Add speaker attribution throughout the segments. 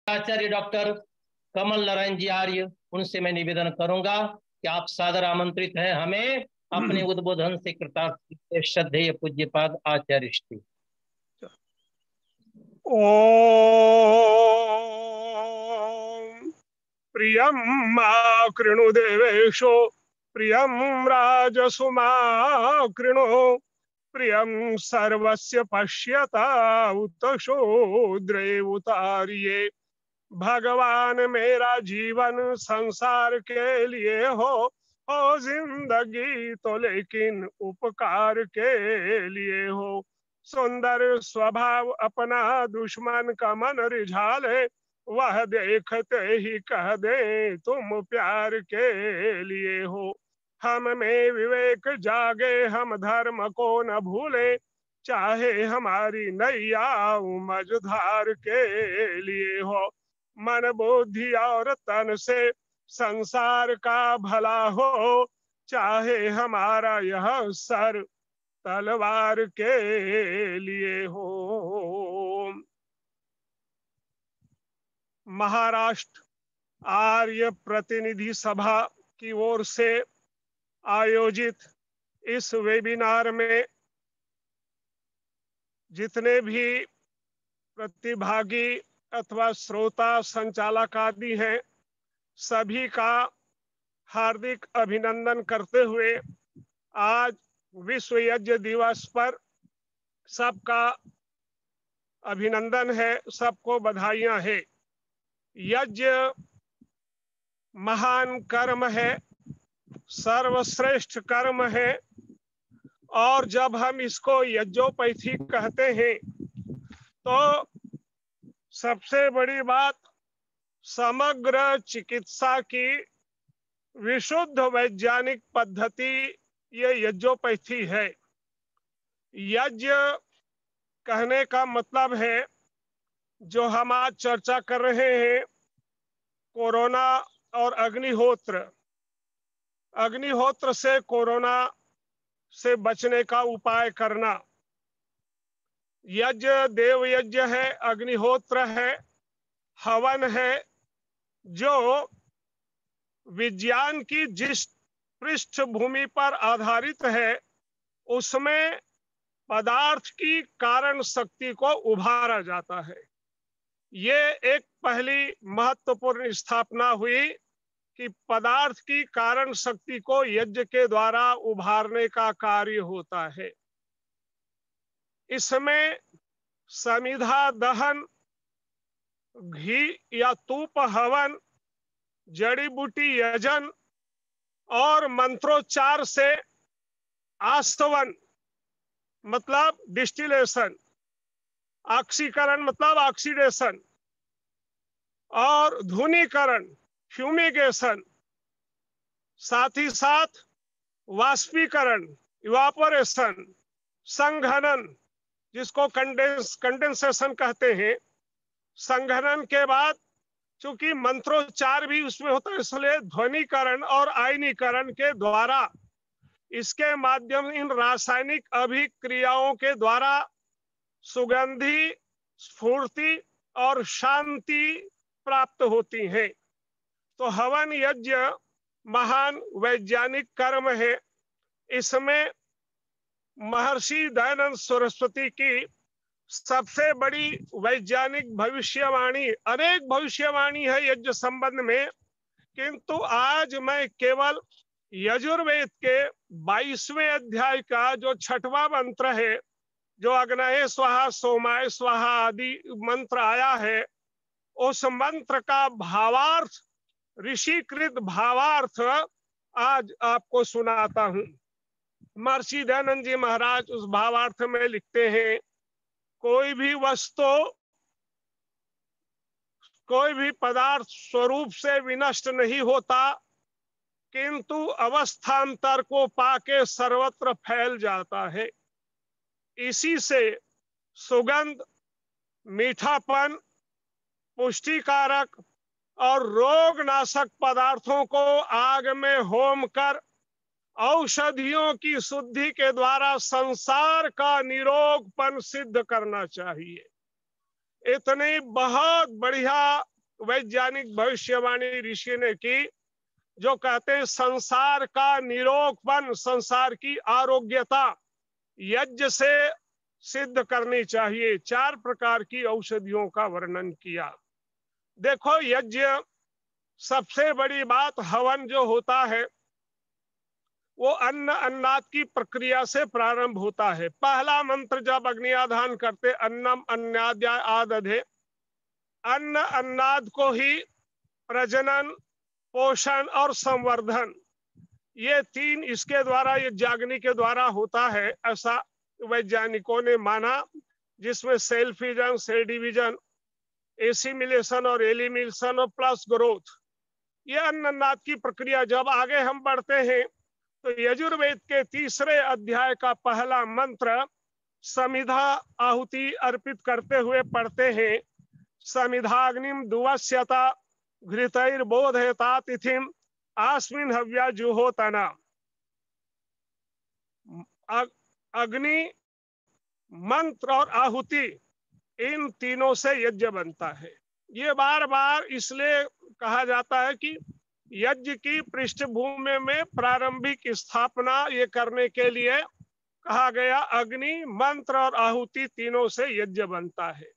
Speaker 1: आचार्य doctor Kamal Narayan ji आर्य, उनसे मैं निवेदन करूंगा कि आप सादर आमंत्रित हैं हमें अपने उद्बोधन से कृतार्थ श्रद्धेय पूज्यपाद आचार्य श्री।
Speaker 2: ओम प्रियं मा कृणु देवेशो प्रियं राजसुमा कृणु प्रियं सर्वस्य पश्यता उत शूद्रे उतार्ये। भगवान मेरा जीवन संसार के लिए हो जिंदगी तो लेकिन उपकार के लिए हो। सुंदर स्वभाव अपना दुश्मन का मन रिझाले, वह देखते ही कह दे तुम प्यार के लिए हो। हम में विवेक जागे, हम धर्म को न भूले, चाहे हमारी नैया मझधार के लिए हो। मन बुद्धि और तन से संसार का भला हो, चाहे हमारा यह सर तलवार के लिए हो। महाराष्ट्र आर्य प्रतिनिधि सभा की ओर से आयोजित इस वेबिनार में जितने भी प्रतिभागी अथवा श्रोता संचालक आदि हैं, सभी का हार्दिक अभिनंदन करते हुए आज विश्व यज्ञ दिवस पर सबका अभिनंदन है, सबको बधाइयां हैं। यज्ञ महान कर्म है, सर्वश्रेष्ठ कर्म है, और जब हम इसको यज्ञोपैथी कहते हैं तो सबसे बड़ी बात समग्र चिकित्सा की विशुद्ध वैज्ञानिक पद्धति ये यज्ञोपैथी है। यज्ञ कहने का मतलब है, जो हम आज चर्चा कर रहे हैं, कोरोना और अग्निहोत्र। अग्निहोत्र से कोरोना से बचने का उपाय करना। यज्ञ देव यज्ञ है, अग्निहोत्र है, हवन है, जो विज्ञान की जिस पृष्ठभूमि पर आधारित है उसमें पदार्थ की कारण शक्ति को उभारा जाता है। ये एक पहली महत्वपूर्ण स्थापना हुई कि पदार्थ की कारण शक्ति को यज्ञ के द्वारा उभारने का कार्य होता है। इसमें समिधा दहन, घी या तूप हवन, जड़ी बूटी यजन और मंत्रोच्चार से आस्तवन मतलब डिस्टिलेशन, ऑक्सीकरण मतलब ऑक्सीडेशन, और धुनीकरण फ्यूमिगेशन, साथ ही साथ वाष्पीकरण इवापोरेशन, संघनन जिसको कंडेंसेशन कहते हैं, संघनन के बाद चूंकि मंत्रोच्चार भी उसमें होता है, इसलिए ध्वनिकरण और आयनीकरण के द्वारा इसके माध्यम इन रासायनिक अभिक्रियाओं के द्वारा सुगंधि, स्फूर्ति और शांति प्राप्त होती है। तो हवन यज्ञ महान वैज्ञानिक कर्म है। इसमें महर्षि दयानंद सरस्वती की सबसे बड़ी वैज्ञानिक भविष्यवाणी, अनेक भविष्यवाणी है यज्ञ संबंध में, किंतु आज मैं केवल यजुर्वेद के 22वें अध्याय का जो 6वां मंत्र है, जो अग्नये स्वाहा सोमाय स्वाहा आदि मंत्र आया है, उस मंत्र का भावार्थ, ऋषिकृत भावार्थ आज आपको सुनाता हूं। महर्षि दयानंद जी महाराज उस भावार्थ में लिखते हैं, कोई भी वस्तु, कोई भी पदार्थ स्वरूप से विनष्ट नहीं होता, किंतु अवस्थान्तर को पाके सर्वत्र फैल जाता है। इसी से सुगंध, मीठापन, पुष्टिकारक और रोगनाशक पदार्थों को आग में होम कर औषधियों की शुद्धि के द्वारा संसार का निरोगपन सिद्ध करना चाहिए। इतनी बहुत बढ़िया वैज्ञानिक भविष्यवाणी ऋषि ने की, जो कहते हैं संसार का निरोगपन, संसार की आरोग्यता यज्ञ से सिद्ध करनी चाहिए। 4 प्रकार की औषधियों का वर्णन किया। देखो, यज्ञ, सबसे बड़ी बात हवन जो होता है वो अन्न अन्नाद की प्रक्रिया से प्रारंभ होता है। पहला मंत्र जब अग्नि आधान करते, अन्नम अन्नाद्या आदधे, अन्न अन्नाद को ही प्रजनन, पोषण और संवर्धन, ये 3 इसके द्वारा, ये जागने के द्वारा होता है, ऐसा वैज्ञानिकों ने माना, जिसमें cell fission, cell division, assimilation और एलिमिनेशन और प्लस ग्रोथ, ये अन्न अन्नाद की प्रक्रिया। जब आगे हम बढ़ते हैं तो यजुर्वेद के 3रे अध्याय का पहला मंत्र समिधा आहुति अर्पित करते हुए पढ़ते हैं, समिधाग्निम दुवस्यता घृतैर्बोधयता तिथिम आस्मिन हव्या जुहोतना। अग्नि, मंत्र और आहुति, इन तीनों से यज्ञ बनता है। ये बार बार इसलिए कहा जाता है कि यज्ञ की पृष्ठभूमि में प्रारंभिक स्थापना ये करने के लिए कहा गया। अग्नि, मंत्र और आहुति तीनों से यज्ञ बनता है।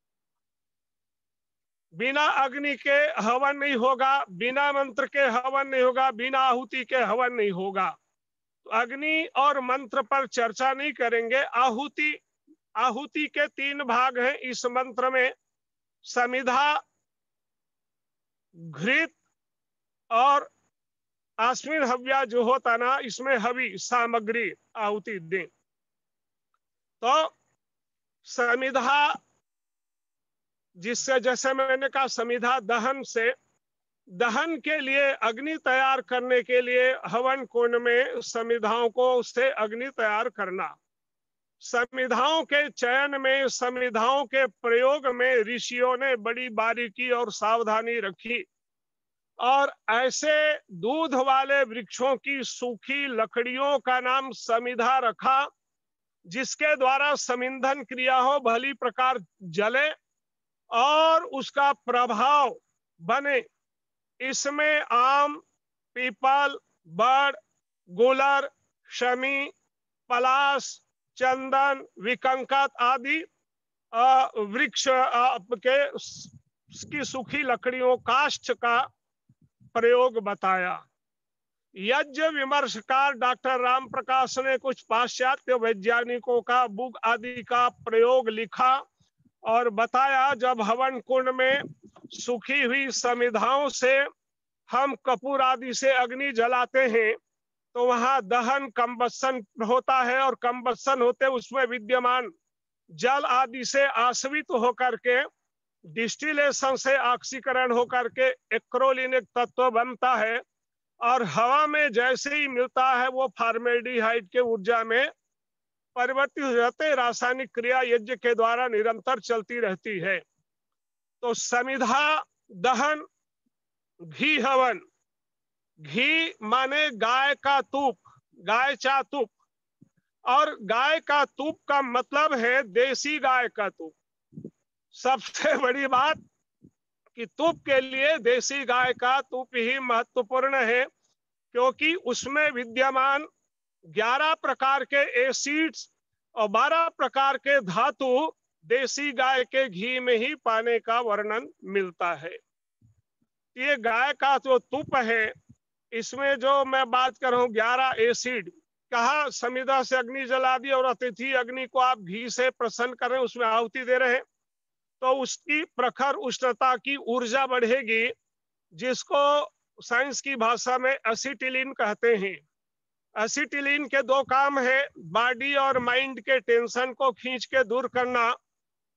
Speaker 2: बिना अग्नि के हवन नहीं होगा, बिना मंत्र के हवन नहीं होगा, बिना आहुति के हवन नहीं होगा। तो अग्नि और मंत्र पर चर्चा नहीं करेंगे। आहुति के 3 भाग हैं इस मंत्र में, समिधा, घृत और आस्मिन हव्या जुहोतना, इसमें हवि सामग्री आहुति दें। तो समिधा, जिससे, जैसे मैंने कहा, समिधा दहन से, दहन के लिए, अग्नि तैयार करने के लिए हवन कुंड में समिधाओं को, उससे अग्नि तैयार करना। समिधाओं के चयन में, समिधाओं के प्रयोग में ऋषियों ने बड़ी बारीकी और सावधानी रखी, और ऐसे दूध वाले वृक्षों की सूखी लकड़ियों का नाम समिधा रखा, जिसके द्वारा समिंधन क्रिया हो, भली प्रकार जले और उसका प्रभाव बने। इसमें आम, पीपल, बड़, गुलर, शमी, पलाश, चंदन, विकंकत आदि वृक्ष के की सूखी लकड़ियों, काष्ठ का प्रयोग बताया। यज्ञ विमर्शकार डॉक्टर राम प्रकाश ने कुछ पाश्चात्य वैज्ञानिकों का बुक आदि का प्रयोग लिखा और बताया, जब हवन कुंड में सूखी हुई समिधाओं से हम कपूर आदि से अग्नि जलाते हैं तो वहां दहन, कंबसन होता है, और कंबसन होते उसमें विद्यमान जल आदि से आश्रित होकर के, डिस्टिलेशन से ऑक्सीकरण होकर के एक्रोलिनिक तत्व बनता है, और हवा में जैसे ही मिलता है वो फॉर्मेल्डिहाइड के ऊर्जा में परिवर्तित हो जाते हैं। रासायनिक क्रिया यज्ञ के द्वारा निरंतर चलती रहती है। तो समिधा दहन, घी हवन, घी माने गाय का तूप, गाय चा तूप, और गाय का तूप का मतलब है देसी गाय का तूप। सबसे बड़ी बात कि तूप के लिए देसी गाय का तूप ही महत्वपूर्ण है, क्योंकि उसमें विद्यमान 11 प्रकार के एसिड्स और 12 प्रकार के धातु देसी गाय के घी में ही पाने का वर्णन मिलता है। ये गाय का जो तुप है, इसमें जो मैं बात कर रहा हूँ 11 एसिड, कहा समिधा से अग्नि जला दी और अतिथि अग्नि को आप घी से प्रसन्न कर रहे हैं, उसमें आहुति दे रहे हैं, तो उसकी प्रखर उष्णता की ऊर्जा बढ़ेगी, जिसको साइंस की भाषा में एसिटिलीन कहते हैं। एसिटिलीन के 2 काम है, बॉडी और माइंड के टेंशन को खींच के दूर करना,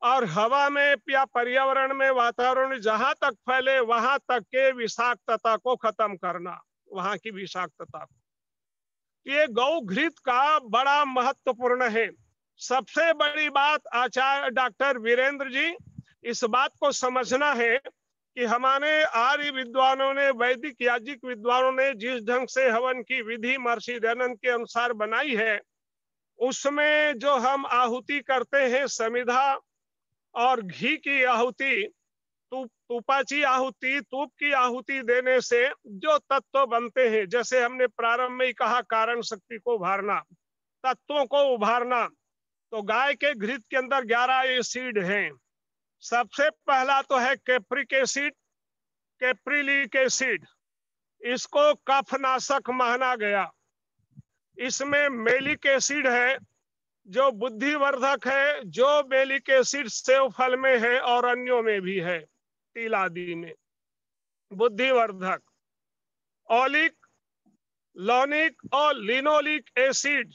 Speaker 2: और हवा में या पर्यावरण में, वातावरण में जहां तक फैले वहां तक के विषाक्तता को खत्म करना, वहां की विषाक्तता को। ये गौ घृत का बड़ा महत्वपूर्ण है। सबसे बड़ी बात, आचार्य डॉक्टर वीरेंद्र जी, इस बात को समझना है कि हमारे आर्य विद्वानों ने, वैदिक याज्ञिक विद्वानों ने जिस ढंग से हवन की विधि महर्षि दयानंद के अनुसार बनाई है, उसमें जो हम आहुति करते हैं समिधा और घी की आहुति, तुपाची आहुति, तुप की आहुति देने से जो तत्व बनते हैं, जैसे हमने प्रारंभ में ही कहा कारण शक्ति को उभारना, तत्वों को उभारना, तो गाय के घृत के अंदर 11 एसिड हैं। सबसे पहला तो है कैप्रिक एसिड, कैप्रिलिक एसिड, इसको कफनाशक माना गया। इसमें मेलिक एसिड है जो बुद्धिवर्धक है, जो मेलिक एसिड सेव फल में है और अन्यों में भी है, तिल आदि में बुद्धिवर्धक। ओलिक, लॉनिक और लिनोलिक एसिड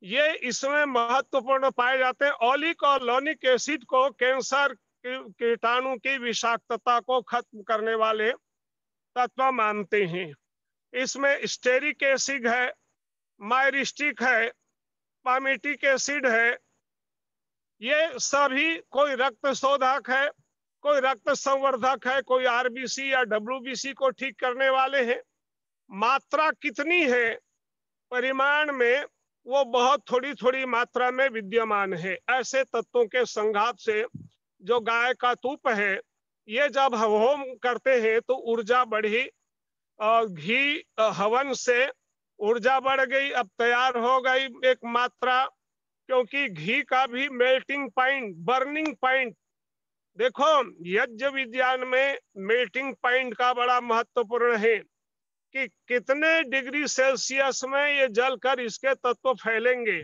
Speaker 2: ये इसमें महत्वपूर्ण पाए जाते हैं। ओलिक और लॉनिक एसिड को कैंसर कीटाणु की विषाक्तता को खत्म करने वाले तत्व मानते हैं। इसमें स्टेरिक एसिड है, मायरिस्टिक है, पामेटिक एसिड है। ये सभी कोई रक्त शोधक है, कोई रक्त संवर्धक है, कोई आरबीसी या डब्ल्यूबीसी को ठीक करने वाले हैं। मात्रा कितनी है परिमाण में, वो बहुत थोड़ी थोड़ी मात्रा में विद्यमान है। ऐसे तत्वों के संघात से जो गाय का तुप है, ये जब होम करते हैं तो ऊर्जा बढ़ी, घी हवन से ऊर्जा बढ़ गई, अब तैयार हो गई एक मात्रा, क्योंकि घी का भी मेल्टिंग पॉइंट, बर्निंग पॉइंट, देखो यज्ञ विज्ञान में मेल्टिंग पॉइंट का बड़ा महत्वपूर्ण है कि कितने डिग्री सेल्सियस में ये जलकर इसके तत्व फैलेंगे।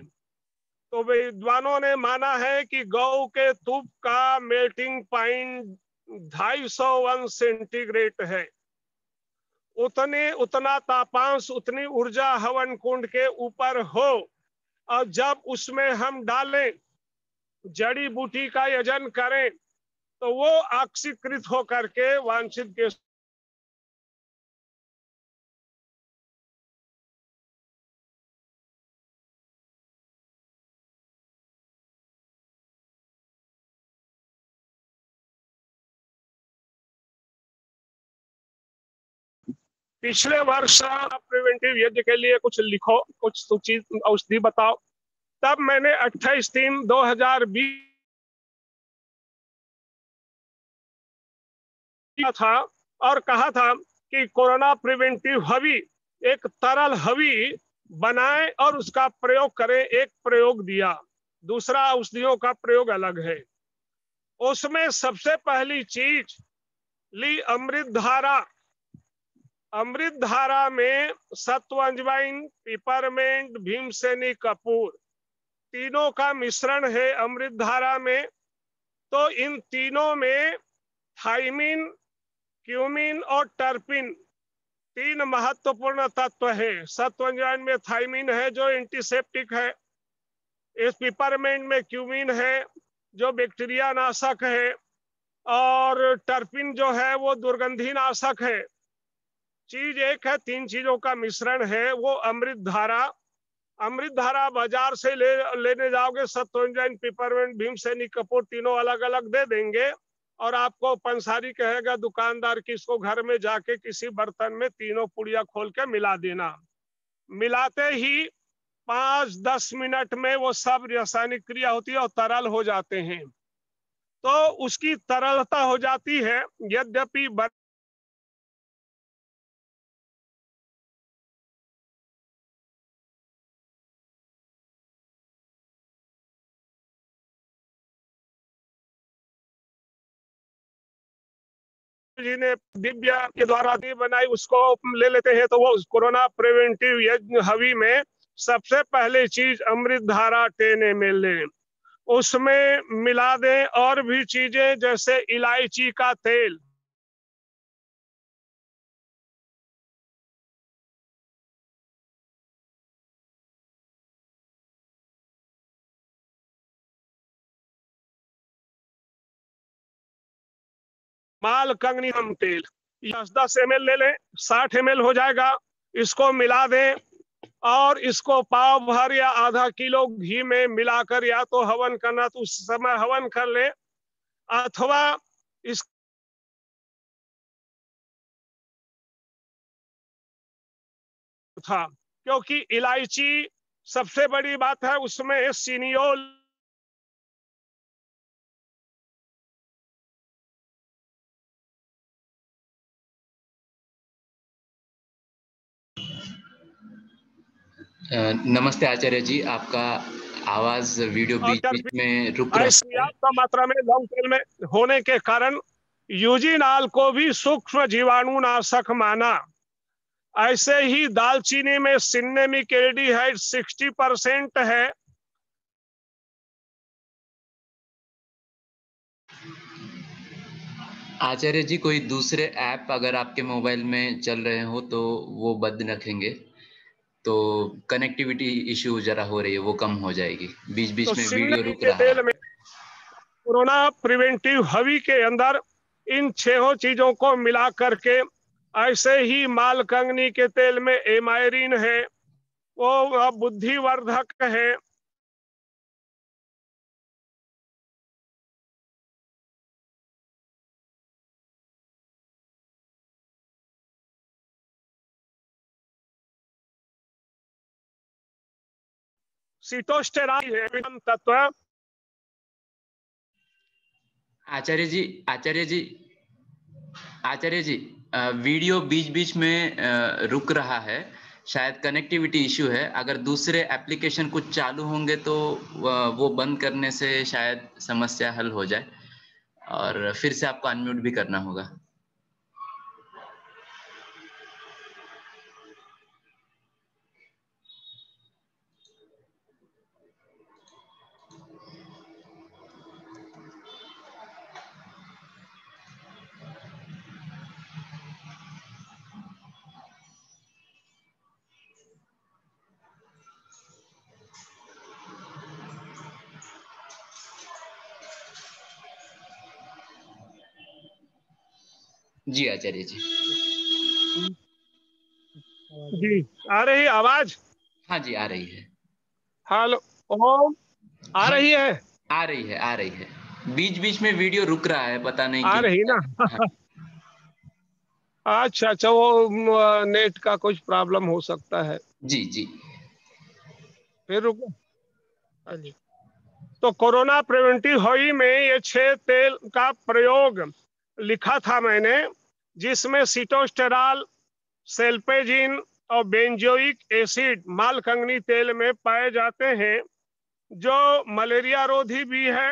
Speaker 2: तो विद्वानों ने माना है कि गौ के तुप का मेल्टिंग पॉइंट 250 सेंटीग्रेड है। उतना तापांश, उतनी ऊर्जा हवन कुंड के ऊपर हो, और जब उसमें हम डालें, जड़ी बूटी का यजन करें, तो वो ऑक्सीकृत होकर के वांछित गैस पिछले वर्ष प्रिवेंटिव यज्ञ के लिए कुछ लिखो, कुछ सूची औषधि बताओ। तब मैंने 28/3/2020 था और कहा था कि कोरोना प्रिवेंटिव हवी, एक तरल हवी बनाएं और उसका प्रयोग करें। एक प्रयोग दिया, दूसरा औषधियों का प्रयोग अलग है। उसमें सबसे पहली चीज ली अमृत धारा। अमृत धारा में सत्व, अजवाइन, पिपरमेंट, भीमसेनी, कपूर, तीनों का मिश्रण है अमृत धारा में। तो इन तीनों में थाइमिन, क्यूमिन और टर्पिन, तीन महत्वपूर्ण तत्व है। सत्व अजवाइन में थाइमिन है जो एंटीसेप्टिक है, इस पिपरमेंट में क्यूमिन है जो बैक्टीरिया नाशक है, और टर्पिन जो है वो दुर्गंधि नाशक है। चीज एक है, तीन चीजों का मिश्रण है वो अमृत धारा। अमृत धारा बाजार से लेने जाओगे, सत्वंजन, पिपरमेंट, भीमसेनी, कपूर तीनों अलग अलग दे देंगे, और आपको पंसारी कहेगा दुकानदार की इसको घर में जाके किसी बर्तन में तीनों पुड़िया खोल के मिला देना। मिलाते ही 5-10 मिनट में वो सब रासायनिक क्रिया होती है और तरल हो जाते हैं। तो उसकी तरलता हो जाती है, यद्यपि जी ने दिव्य के द्वारा दी बनाई उसको ले लेते हैं, तो वो कोरोना प्रिवेंटिव यज्ञ हवि में सबसे पहले चीज अमृत धारा 10 ml लें, उसमें मिला दें और भी चीजें जैसे इलायची का तेल, माल कंगनी हम तेल 10-10 ml ले लें, 60 ml हो जाएगा। इसको मिला दें और इसको पाव भर या आधा किलो घी में मिलाकर या तो हवन करना तो उस समय हवन कर ले, अथवा इस था, क्योंकि इलायची सबसे बड़ी बात है उसमें सीनियोल
Speaker 3: नमस्ते आचार्य जी, आपका आवाज वीडियो
Speaker 2: और
Speaker 3: बीच बीच में रुक रहा है।
Speaker 2: पर्याप्त मात्रा में लॉन्ग टेल में होने के कारण यूजिनाल को भी सूक्ष्म जीवाणु नाशक माना। ऐसे ही दालचीनी में सिनेमिक एल्डिहाइड 60% है।
Speaker 3: आचार्य जी, कोई दूसरे ऐप अगर आपके मोबाइल में चल रहे हो तो वो बंद रखेंगे तो कनेक्टिविटी इश्यू जरा हो रही है, वो कम हो जाएगी। बीच
Speaker 2: तो
Speaker 3: बीच में वीडियो
Speaker 2: सिनेमी
Speaker 3: रुक
Speaker 2: के
Speaker 3: रहा है।
Speaker 2: तेल में कोरोना प्रिवेंटिव हवी के अंदर इन 6 चीजों को मिला करके, ऐसे ही मालकंगनी के तेल में एमायरिन है, वो बुद्धिवर्धक है। सिटोस्टेरॉन है तत्व।
Speaker 3: आचार्य जी, आचार्य जी, आचार्य जी, वीडियो बीच बीच में रुक रहा है, शायद कनेक्टिविटी इश्यू है। अगर दूसरे एप्लीकेशन कुछ चालू होंगे तो वो बंद करने से शायद समस्या हल हो जाए, और फिर से आपको अनम्यूट भी करना होगा। जी आचार्य जी।
Speaker 2: जी, आ रही आवाज?
Speaker 3: हाँ जी, आ रही है।
Speaker 2: हेलो, ओम, आ
Speaker 3: हाँ,
Speaker 2: रही है?
Speaker 3: आ रही है, आ रही है। बीच बीच में वीडियो रुक रहा है, पता नहीं
Speaker 2: आ
Speaker 3: क्यों।
Speaker 2: रही ना?
Speaker 3: हाँ।
Speaker 2: अच्छा अच्छा, वो नेट का कुछ प्रॉब्लम हो सकता है।
Speaker 3: जी जी।
Speaker 2: फिर रुको। हाँ जी। तो कोरोना प्रिवेंटिव हॉई में ये 6 तेल का प्रयोग लिखा था मैंने, जिसमें सिटोस्टेरॉल, सेल्पेजिन और बेंजोइक एसिड मालकंगनी तेल में पाए जाते हैं, जो मलेरिया रोधी भी है,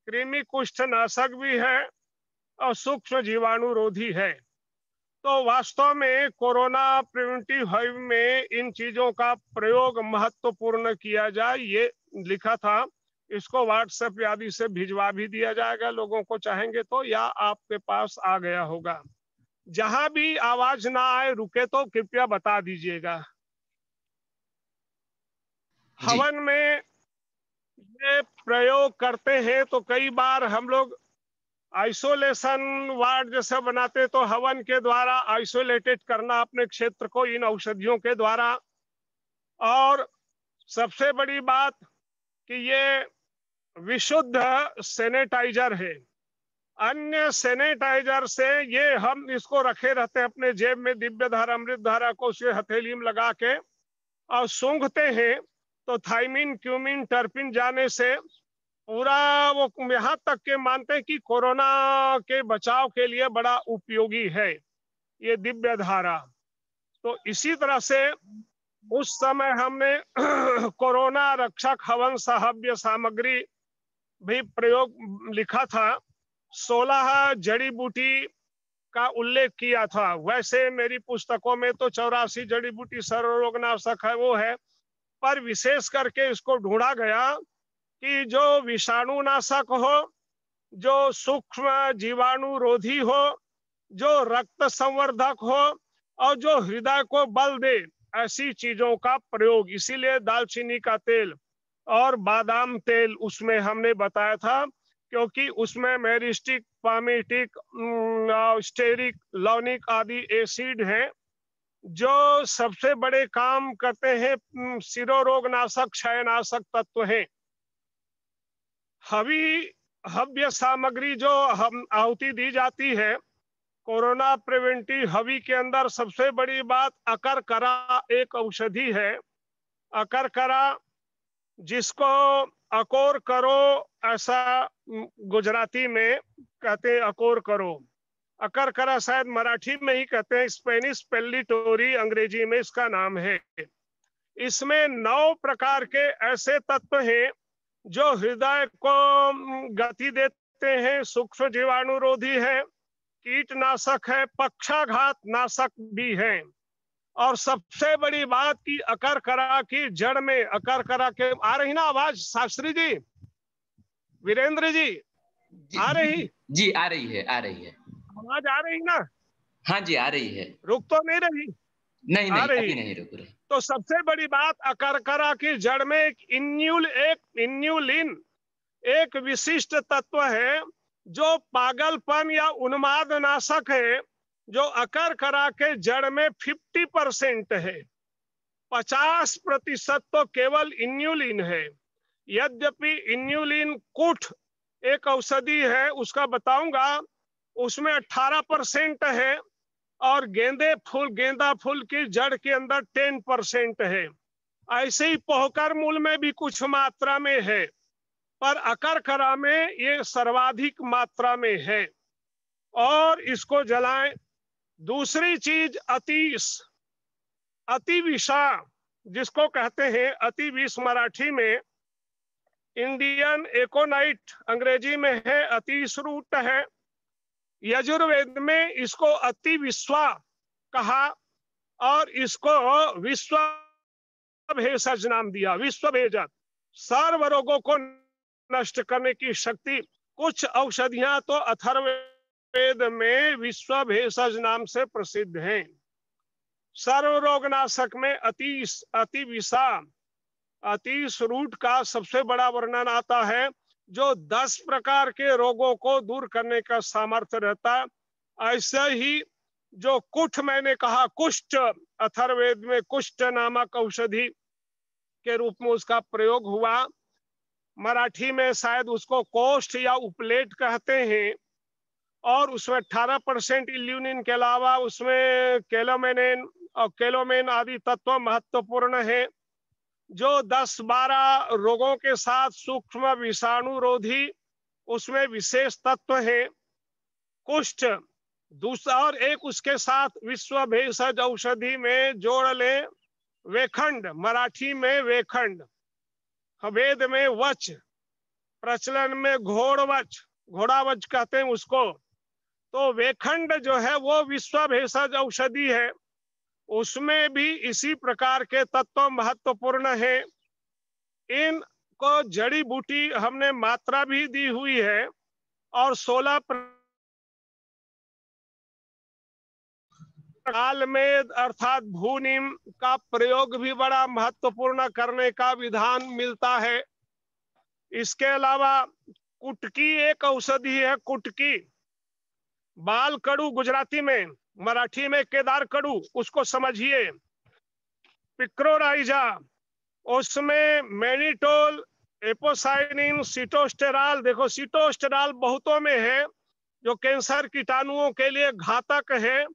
Speaker 2: कृमि कुष्ठ नाशक भी है और सूक्ष्म जीवाणु रोधी है। तो वास्तव में कोरोना प्रिवेंटिव हब में इन चीजों का प्रयोग महत्वपूर्ण किया जाए, ये लिखा था। इसको व्हाट्सएप आदि से भिजवा भी दिया जाएगा लोगों को चाहेंगे तो, या आपके पास आ गया होगा। जहां भी आवाज ना आए, रुके तो कृपया बता दीजिएगा।
Speaker 3: जी
Speaker 2: हवन में ये प्रयोग करते हैं तो कई बार हम लोग आइसोलेशन वार्ड जैसे बनाते, तो हवन के द्वारा आइसोलेटेड करना अपने क्षेत्र को इन औषधियों के द्वारा। और सबसे बड़ी बात कि ये विशुद्ध सैनिटाइजर है। अन्य सैनिटाइजर से ये हम इसको रखे रहते हैं अपने जेब में, दिव्य धारा अमृत धारा को उसके हथेली में लगा के और सूंघते हैं, तो थाइमिन, क्यूमिन, टर्पिन जाने से पूरा वो यहाँ तक के मानते हैं कि कोरोना के बचाव के लिए बड़ा उपयोगी है ये दिव्य धारा। तो इसी तरह से उस समय हमने कोरोना रक्षक हवन साहब्य सामग्री भी प्रयोग लिखा था। 16 जड़ी बूटी का उल्लेख किया था। वैसे मेरी पुस्तकों में तो 84 जड़ी बूटी सर्वरोगनाशक है, वो है, पर विशेष करके इसको ढूंढा गया कि जो विषाणु नाशक हो, जो सूक्ष्म जीवाणु रोधी हो, जो रक्त संवर्धक हो और जो हृदय को बल दे, ऐसी चीजों का प्रयोग। इसीलिए दालचीनी का तेल और बादाम तेल उसमें हमने बताया था, क्योंकि उसमें मेरिस्टिक, पामेटिक, स्टेरिक, लॉनिक आदि एसिड हैं, जो सबसे बड़े काम करते हैं, सिरोरोग नाशक, क्षयनाशक तत्व हैं। हवी हव्य सामग्री जो हम आहुति दी जाती है कोरोना प्रिवेंटिव हवी के अंदर, सबसे बड़ी बात अकरकरा एक औषधि है। अकरकरा, जिसको अकोर करो ऐसा गुजराती में कहते हैं, अकोर करो। अकरकरा शायद मराठी में ही कहते हैं, स्पेनिश पेल्लिटोरी अंग्रेजी में इसका नाम है। इसमें 9 प्रकार के ऐसे तत्व हैं जो हृदय को गति देते हैं, सूक्ष्म जीवाणुरोधी है, कीटनाशक है, पक्षाघात नाशक भी है। और सबसे बड़ी बात की अकरकरा की जड़ में, अकरकरा के आ रही ना आवाज शास्त्री जी, वीरेंद्र जी, आ रही?
Speaker 3: जी आ रही है, आ रही है,
Speaker 2: आवाज आ रही ना?
Speaker 3: हाँ जी आ रही है,
Speaker 2: रुक तो नहीं रही?
Speaker 3: नहीं नहीं अभी नहीं रुक रही।
Speaker 2: तो सबसे बड़ी बात, अकरकरा की जड़ में एक इन्यूलिन एक विशिष्ट तत्व है जो पागलपन या उन्माद नाशक है, जो अकरकरा के जड़ में 50% है। 50% तो केवल इन्यूलिन है। यद्यपि इन्यूलिन कुठ एक औषधि है, उसका बताऊंगा, उसमें 18% है, और गेंदा फूल की जड़ के अंदर 10% है। ऐसे ही पोहकर मूल में भी कुछ मात्रा में है, पर अकरकरा में ये सर्वाधिक मात्रा में है, और इसको जलाएं। दूसरी चीज अतिविषा, जिसको कहते हैं अतिविष, मराठी में इंडियन एकोनाइट, अंग्रेजी में है अतिश्रूट है, यजुर्वेद में इसको अतिविश्वा कहा, और इसको विश्व भेषज नाम दिया। विश्व भेषज सर्व रोगों को नष्ट करने की शक्ति। कुछ औषधियां तो अथर्ववेद में विश्व भेषज नाम से प्रसिद्ध हैं। सर्व रोग नाशक में अतिविषा, अतिश्रूट का सबसे बड़ा वर्णन आता है, जो 10 प्रकार के रोगों को दूर करने का सामर्थ्य रहता है। ऐसे ही जो कुष्ठ, मैंने कहा कुष्ठ, अथर्ववेद में कुष्ठ नामक औषधि के रूप में उसका प्रयोग हुआ। मराठी में शायद उसको कोष्ठ या उपलेट कहते हैं, और उसमें 18% इल्यूनिन के अलावा उसमें कैलोमेन और कैलोमेन आदि तत्व महत्वपूर्ण है, जो 10-12 रोगों के साथ सूक्ष्म विषाणुरोधी उसमें विशेष तत्व है। कुष्ठ दूसरा, और एक उसके साथ विश्व भेषज औषधि में जोड़ ले वेखंड, मराठी में वेखंड, वेद में वच, प्रचलन में घोड़वच, घोड़ावच कहते हैं उसको। तो वेखंड जो है वो विश्व भेषज औषधि है, उसमें भी इसी प्रकार के तत्व महत्वपूर्ण है। इनको जड़ी बूटी हमने मात्रा भी दी हुई है, और 16 काल में अर्थात भूनिम का प्रयोग भी बड़ा महत्वपूर्ण करने का विधान मिलता है। इसके अलावा कुटकी एक औषधि है, कुटकी, बाल कड़ू गुजराती में, मराठी में केदार कड़ू, उसको समझिए। पिक्रोराइजा, उसमें मैनिटोल, एपोसाइनिन, सिटोस्टेरॉल, देखो सिटोस्टेरॉल बहुतों में है, जो कैंसर कीटाणुओं के लिए घातक है,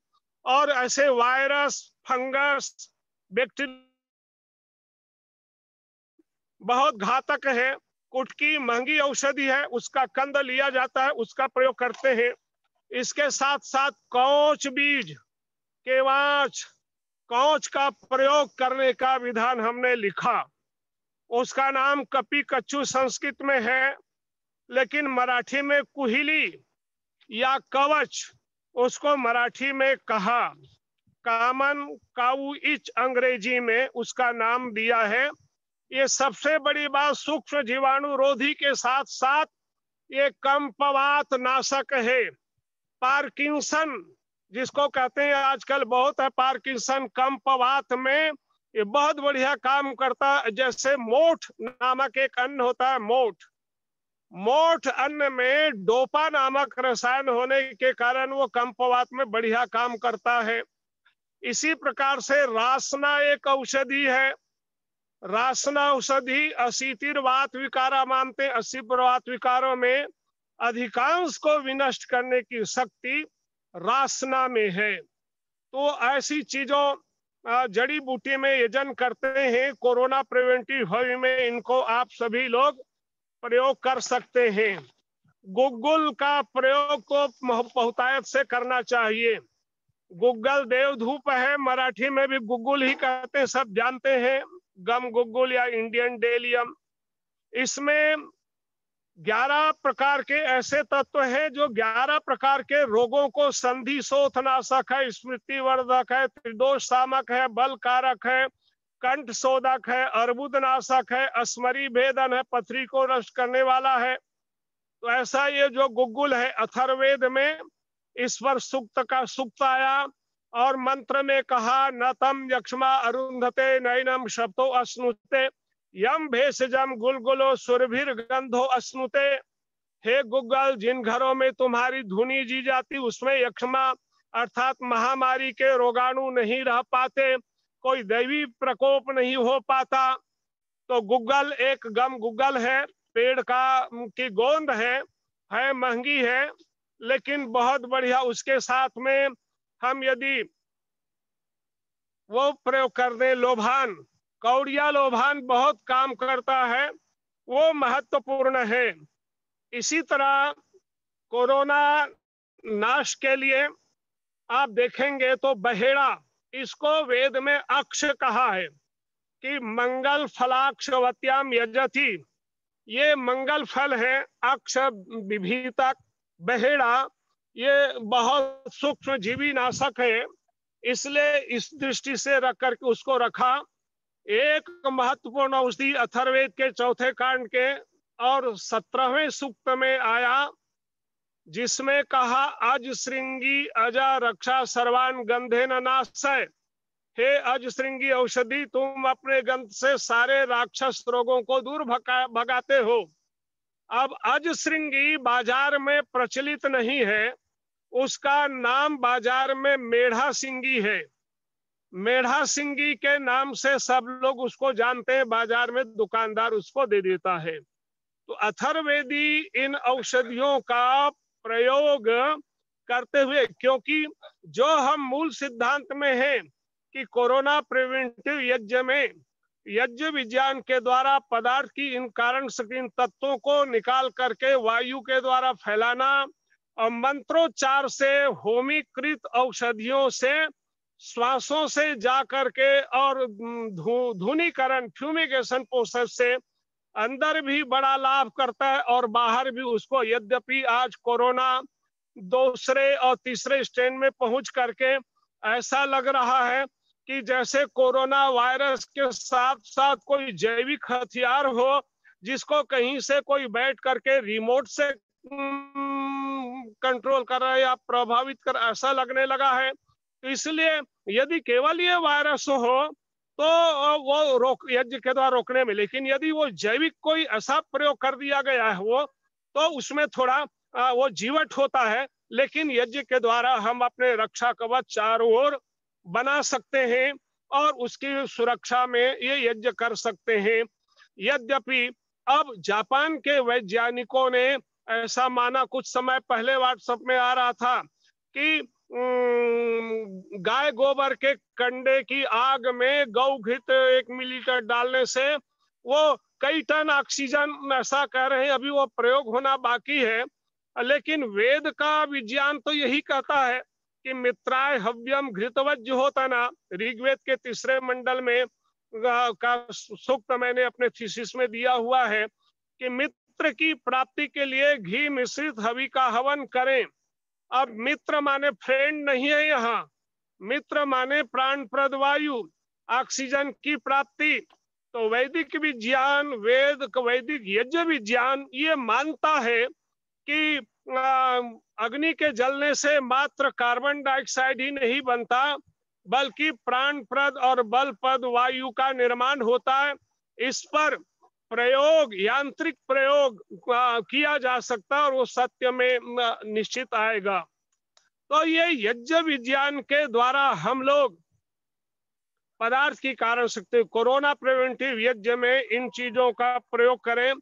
Speaker 2: और ऐसे वायरस, फंगस, बैक्टीरिया बहुत घातक है। कुटकी महंगी औषधि है, उसका कंद लिया जाता है, उसका प्रयोग करते हैं। इसके साथ साथ कौच बीज, केवाच, कौच का प्रयोग करने का विधान हमने लिखा। उसका नाम कपी कच्चू संस्कृत में है, लेकिन मराठी में कुहिली या कवच उसको मराठी में कहा। कामन काऊ इच अंग्रेजी में उसका नाम दिया है। ये सबसे बड़ी बात, सूक्ष्म जीवाणु रोधी के साथ साथ ये कंपवात नाशक है। पार्किंसन जिसको कहते हैं आजकल बहुत है, पार्किंसन कंपवात में ये बहुत बढ़िया काम करता है। जैसे मोठ नामक एक अन्न होता है, मोठ अन्न में डोपा नामक रसायन होने के कारण वो कंपवात में बढ़िया काम करता है। इसी प्रकार से रासना एक औषधि है। रासना औषधि 80 वात विकारा मानते, 80 वात विकारों में अधिकांश को विनष्ट करने की शक्ति रासना में है। तो ऐसी चीजों जड़ी बूटी में यजन करते हैं। कोरोना प्रिवेंटिव हब में इनको आप सभी लोग प्रयोग कर सकते हैं। गुग्गुल का प्रयोग तो बहुतायत से करना चाहिए। गुग्गल देवधूप है, मराठी में भी गुग्गुल ही कहते हैं, सब जानते हैं। गम गुग्गुल या इंडियन डेलियम। इसमें 11 प्रकार के ऐसे तत्व हैं जो 11 प्रकार के रोगों को, संधि शोथनाशक है, स्मृति वर्धक है, त्रिदोष शामक है, बल कारक है, कंठ शोधक है, अर्बुदनाशक है, अस्मरी भेदन है, पथरी को नष्ट करने वाला है। तो ऐसा ये जो गुग्गुल है, अथर्ववेद में इस पर सूक्त का सूक्त आया और मंत्र में कहा, नतम यक्ष्मा अरुंधते नैनम शब्दो अश्नुते यम भेषजम गुलगुलो सुरभिर गंधो अश्नुते। हे गुग्गल, जिन घरों में तुम्हारी धुनी जी जाती उसमें यक्ष्मा अर्थात महामारी के रोगाणु नहीं रह पाते, कोई दैवी प्रकोप नहीं हो पाता। तो गुग्गल एक गम गुग्गल है, पेड़ की गोंद है महंगी है लेकिन बहुत बढ़िया। उसके साथ में हम यदि वो प्रयोग कर दें, लोभान, कौड़िया लोभान बहुत काम करता है, वो महत्वपूर्ण है। इसी तरह कोरोना नाश के लिए आप देखेंगे तो बहेड़ा, इसको वेद में अक्ष कहा है कि मंगल फलाक्षवत्याम यजति, ये मंगल फल है। अक्ष विभीतक बहेड़ा ये बहुत सूक्ष्म जीवी नाशक है, इसलिए इस दृष्टि से रख करके उसको रखा। एक महत्वपूर्ण औषधि अथर्ववेद के चौथे कांड के और 17वें सूक्त में आया, जिसमें कहा अज श्रृंगी अजा रक्षा सर्वान गंधे न नाशय। हे अज श्रृंगी औषधि, तुम अपने गंध से सारे राक्षस रोगों को दूर भगाते हो। अब अज श्रृंगी बाजार में प्रचलित नहीं है, उसका नाम बाजार में मेढ़ा सिंगी है। मेढ़ा सिंगी के नाम से सब लोग उसको जानते हैं, बाजार में दुकानदार उसको दे देता है। तो अथर्ववेदी इन औषधियों का प्रयोग करते हुए, क्योंकि जो हम मूल सिद्धांत में है कि कोरोना प्रिवेंटिव यज्ञ में यज्ञ विज्ञान के द्वारा पदार्थ की इन कारण इन तत्वों को निकाल करके वायु के द्वारा फैलाना और मंत्रोच्चार से होमीकृत औषधियों से श्वासों से जा करके और धुनीकरण फ्यूमिगेशन प्रोसेस से अंदर भी बड़ा लाभ करता है और बाहर भी उसको। यद्यपि आज कोरोना दूसरे और तीसरे स्ट्रेन में पहुंच करके ऐसा लग रहा है कि जैसे कोरोना वायरस के साथ साथ कोई जैविक हथियार हो जिसको कहीं से कोई बैठ करके रिमोट से कंट्रोल कर रहा है या प्रभावित कर, ऐसा लगने लगा है। तो इसलिए यदि केवल ये वायरस हो तो वो यज्ञ के द्वारा रोकने में, लेकिन यदि वो जैविक कोई ऐसा प्रयोग कर दिया गया है वो, तो उसमें थोड़ा वो जीवट होता है, लेकिन यज्ञ के द्वारा हम अपने रक्षा कवच चारों ओर बना सकते हैं और उसकी सुरक्षा में ये यज्ञ कर सकते हैं। यद्यपि अब जापान के वैज्ञानिकों ने ऐसा माना, कुछ समय पहले व्हाट्सएप में आ रहा था कि गाय गोबर के कंडे की आग में गौघृत 1 मिलीलीटर डालने से वो कई टन ऑक्सीजन, ऐसा कह रहे हैं, अभी वो प्रयोग होना बाकी है। लेकिन वेद का विज्ञान तो यही कहता है कि मित्राय हव्यम घृतवज्ज होता ना। ऋग्वेद के 3 मंडल में का सूक्त मैंने अपने थीसिस में दिया हुआ है कि मित्र की प्राप्ति के लिए घी मिश्रित हवि का हवन करें। अब मित्र माने फ्रेंड नहीं है, यहाँ मित्र माने प्राणप्रद वायु, ऑक्सीजन की प्राप्ति। तो वैदिक विज्ञान, वैदिक यज्ञ विज्ञान ये मानता है कि अग्नि के जलने से मात्र कार्बन डाइऑक्साइड ही नहीं बनता, बल्कि प्राणप्रद और बलप्रद वायु का निर्माण होता है। इस पर प्रयोग, यांत्रिक प्रयोग किया जा सकता है और वो सत्य में निश्चित आएगा। तो ये यज्ञ विज्ञान के द्वारा हम लोग पदार्थ की कारण शक्ति, कोरोना प्रिवेंटिव यज्ञ में इन चीजों का प्रयोग करें,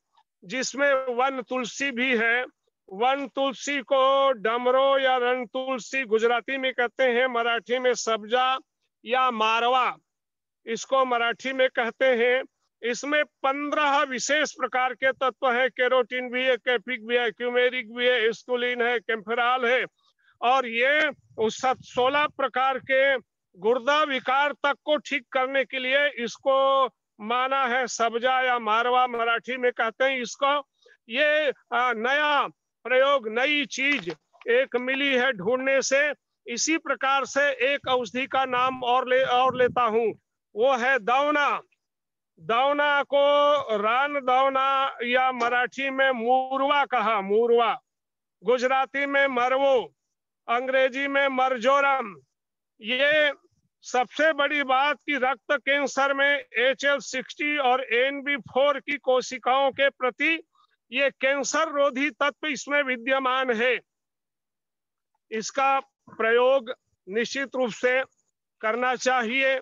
Speaker 2: जिसमें वन तुलसी भी है। वन तुलसी को डमरो या रण तुलसी गुजराती में कहते हैं, मराठी में सब्जा या मारवा इसको मराठी में कहते हैं। इसमें 15 विशेष प्रकार के तत्व हैं। कैरोटीन भी है, कैफिक भी है, क्यूमेरिक भी है, एस्टुलिन है, कैम्फेराल है, और ये 16 प्रकार के गुर्दा विकार तक को ठीक करने के लिए इसको माना है सब्जा या मारवा मराठी में कहते हैं इसको। ये नया प्रयोग, नई चीज एक मिली है ढूंढने से। इसी प्रकार से एक औषधि का नाम और लेता हूं, वो है दौना। दौना को रान दौना या मराठी में मूरवा कहा, मूरवा, गुजराती में मरवो, अंग्रेजी में मरजोरम। ये सबसे बड़ी बात कि रक्त कैंसर में HL60 और NB4 की कोशिकाओं के प्रति ये कैंसर रोधी तत्व इसमें विद्यमान है। इसका प्रयोग निश्चित रूप से करना चाहिए।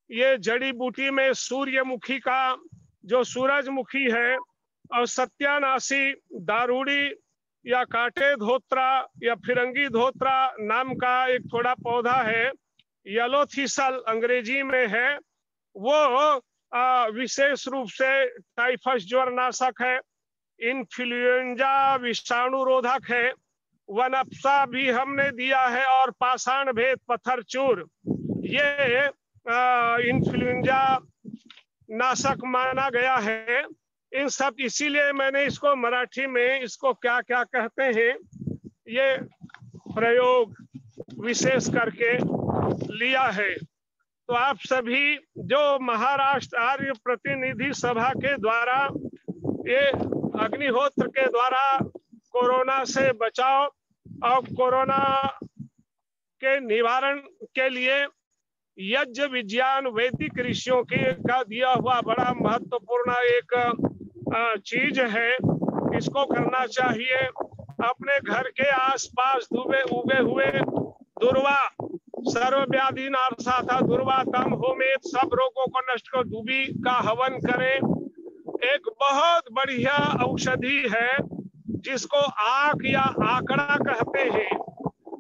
Speaker 2: ये जड़ी बूटी में सूर्यमुखी का जो सूरजमुखी है और सत्यानाशी, दारूड़ी या कांटे धोत्रा या फिरंगी धोत्रा नाम का एक थोड़ा पौधा है, येलोथीसल अंग्रेजी में है। वो विशेष रूप से टाइफस ज्वर नाशक है, इन्फ्लुएंजा विषाणुरोधक है। वनप्सा भी हमने दिया है और पाषाण भेद पत्थर चूर, ये इन्फ्लुएंजा नाशक माना गया है। इन सब, इसीलिए मैंने इसको मराठी में इसको क्या क्या कहते हैं ये प्रयोग विशेष करके लिया है। तो आप सभी जो महाराष्ट्र आर्य प्रतिनिधि सभा के द्वारा ये अग्निहोत्र के द्वारा कोरोना से बचाव और कोरोना के निवारण के लिए यज्ञ विज्ञान वैदिक ऋषियों के का दिया हुआ बड़ा महत्वपूर्ण एक चीज है, इसको करना चाहिए। अपने घर के आसपास उगे हुए दुर्वा, सर्वव्याधि नाशा था, दुर्वा तम होमेत, सब रोगों को नष्ट कर दुबी का हवन करें। एक बहुत बढ़िया औषधि है जिसको आक या आकड़ा कहते हैं।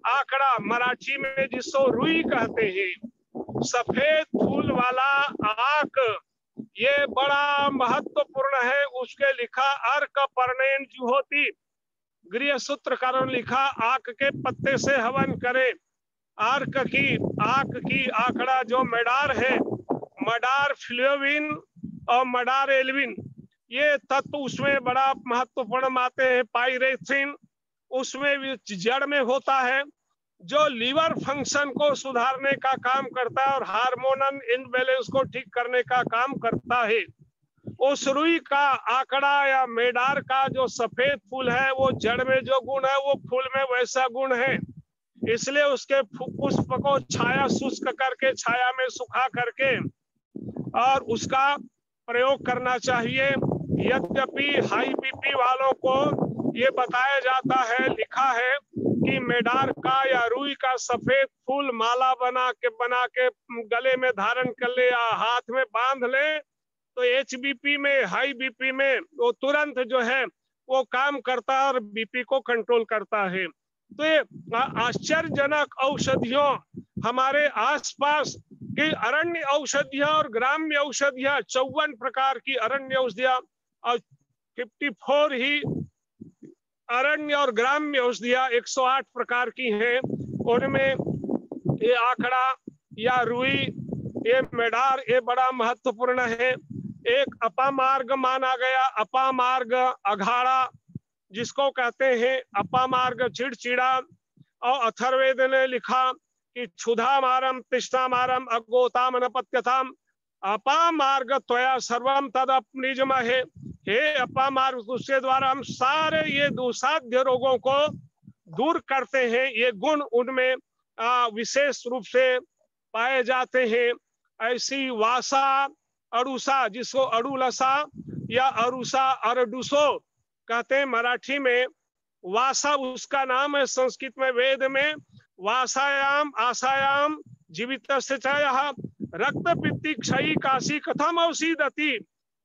Speaker 2: आकड़ा मराठी में जिसको रुई कहते हैं, सफेद फूल वाला आक, ये बड़ा महत्वपूर्ण है। उसके लिखा अर्क पर्णेन जुहोति, गृह सूत्र कारण लिखा आक के पत्ते से हवन करे। आक की आकड़ा जो मडार है, मडार फ्लोविन और मडार एल्विन, ये तत्व उसमें बड़ा महत्वपूर्ण आते हैं। पाइरेथिन उसमें जड़ में होता है, जो लीवर फंक्शन को सुधारने का काम करता है और हार्मोनल इनबैलेंस को ठीक करने का काम करता है। उस रुई का आकड़ा या मेडार का जो सफेद फूल है, वो जड़ में जो गुण है वो फूल में वैसा गुण है। इसलिए उसके पुष्प को छाया शुष्क करके, छाया में सुखा करके और उसका प्रयोग करना चाहिए। यद्यपि हाई बीपी वालों को ये बताया जाता है, लिखा है कि मेडार का या रुई का सफेद फूल माला बना के गले में धारण कर ले या हाथ में बांध ले, तो HBP में, हाई बीपी में वो तुरंत जो है वो काम करता है और बीपी को कंट्रोल करता है। तो ये आश्चर्यजनक औषधियों, हमारे आसपास की अरण्य औषधियां और ग्राम्य औषधियां, 54 प्रकार की अरण्य औषधियां और 54 ही अरण्य और ग्राम्य औषधियां 108 प्रकार की हैं। उनमें ये आकड़ा या रुई, ये मेडार, ये बड़ा महत्वपूर्ण है। एक अपामार्ग माना गया, अपामार्ग अघाड़ा जिसको कहते हैं, अपामार्ग चिड़चिड़ा। और अथर्ववेद ने लिखा कि क्षुधा मारम तृष्णा मारम अगोताम नपत्यताम अपामार्ग त्वया सर्वम तद अपनिजम है। हे अपामार्ग, उसके द्वारा हम सारे ये दुसाध्य रोगों को दूर करते हैं। ये गुण उनमें विशेष रूप से पाए जाते हैं। ऐसी वासा अड़ूसा, जिसको अड़ूलसा या अरुसा अरडुसो कहते हैं मराठी में, वासा उसका नाम है। संस्कृत में वेद में वासायाम आसायाम जीवितस्य च रक्त पित्ती क्षयी काशी कथम औषधति।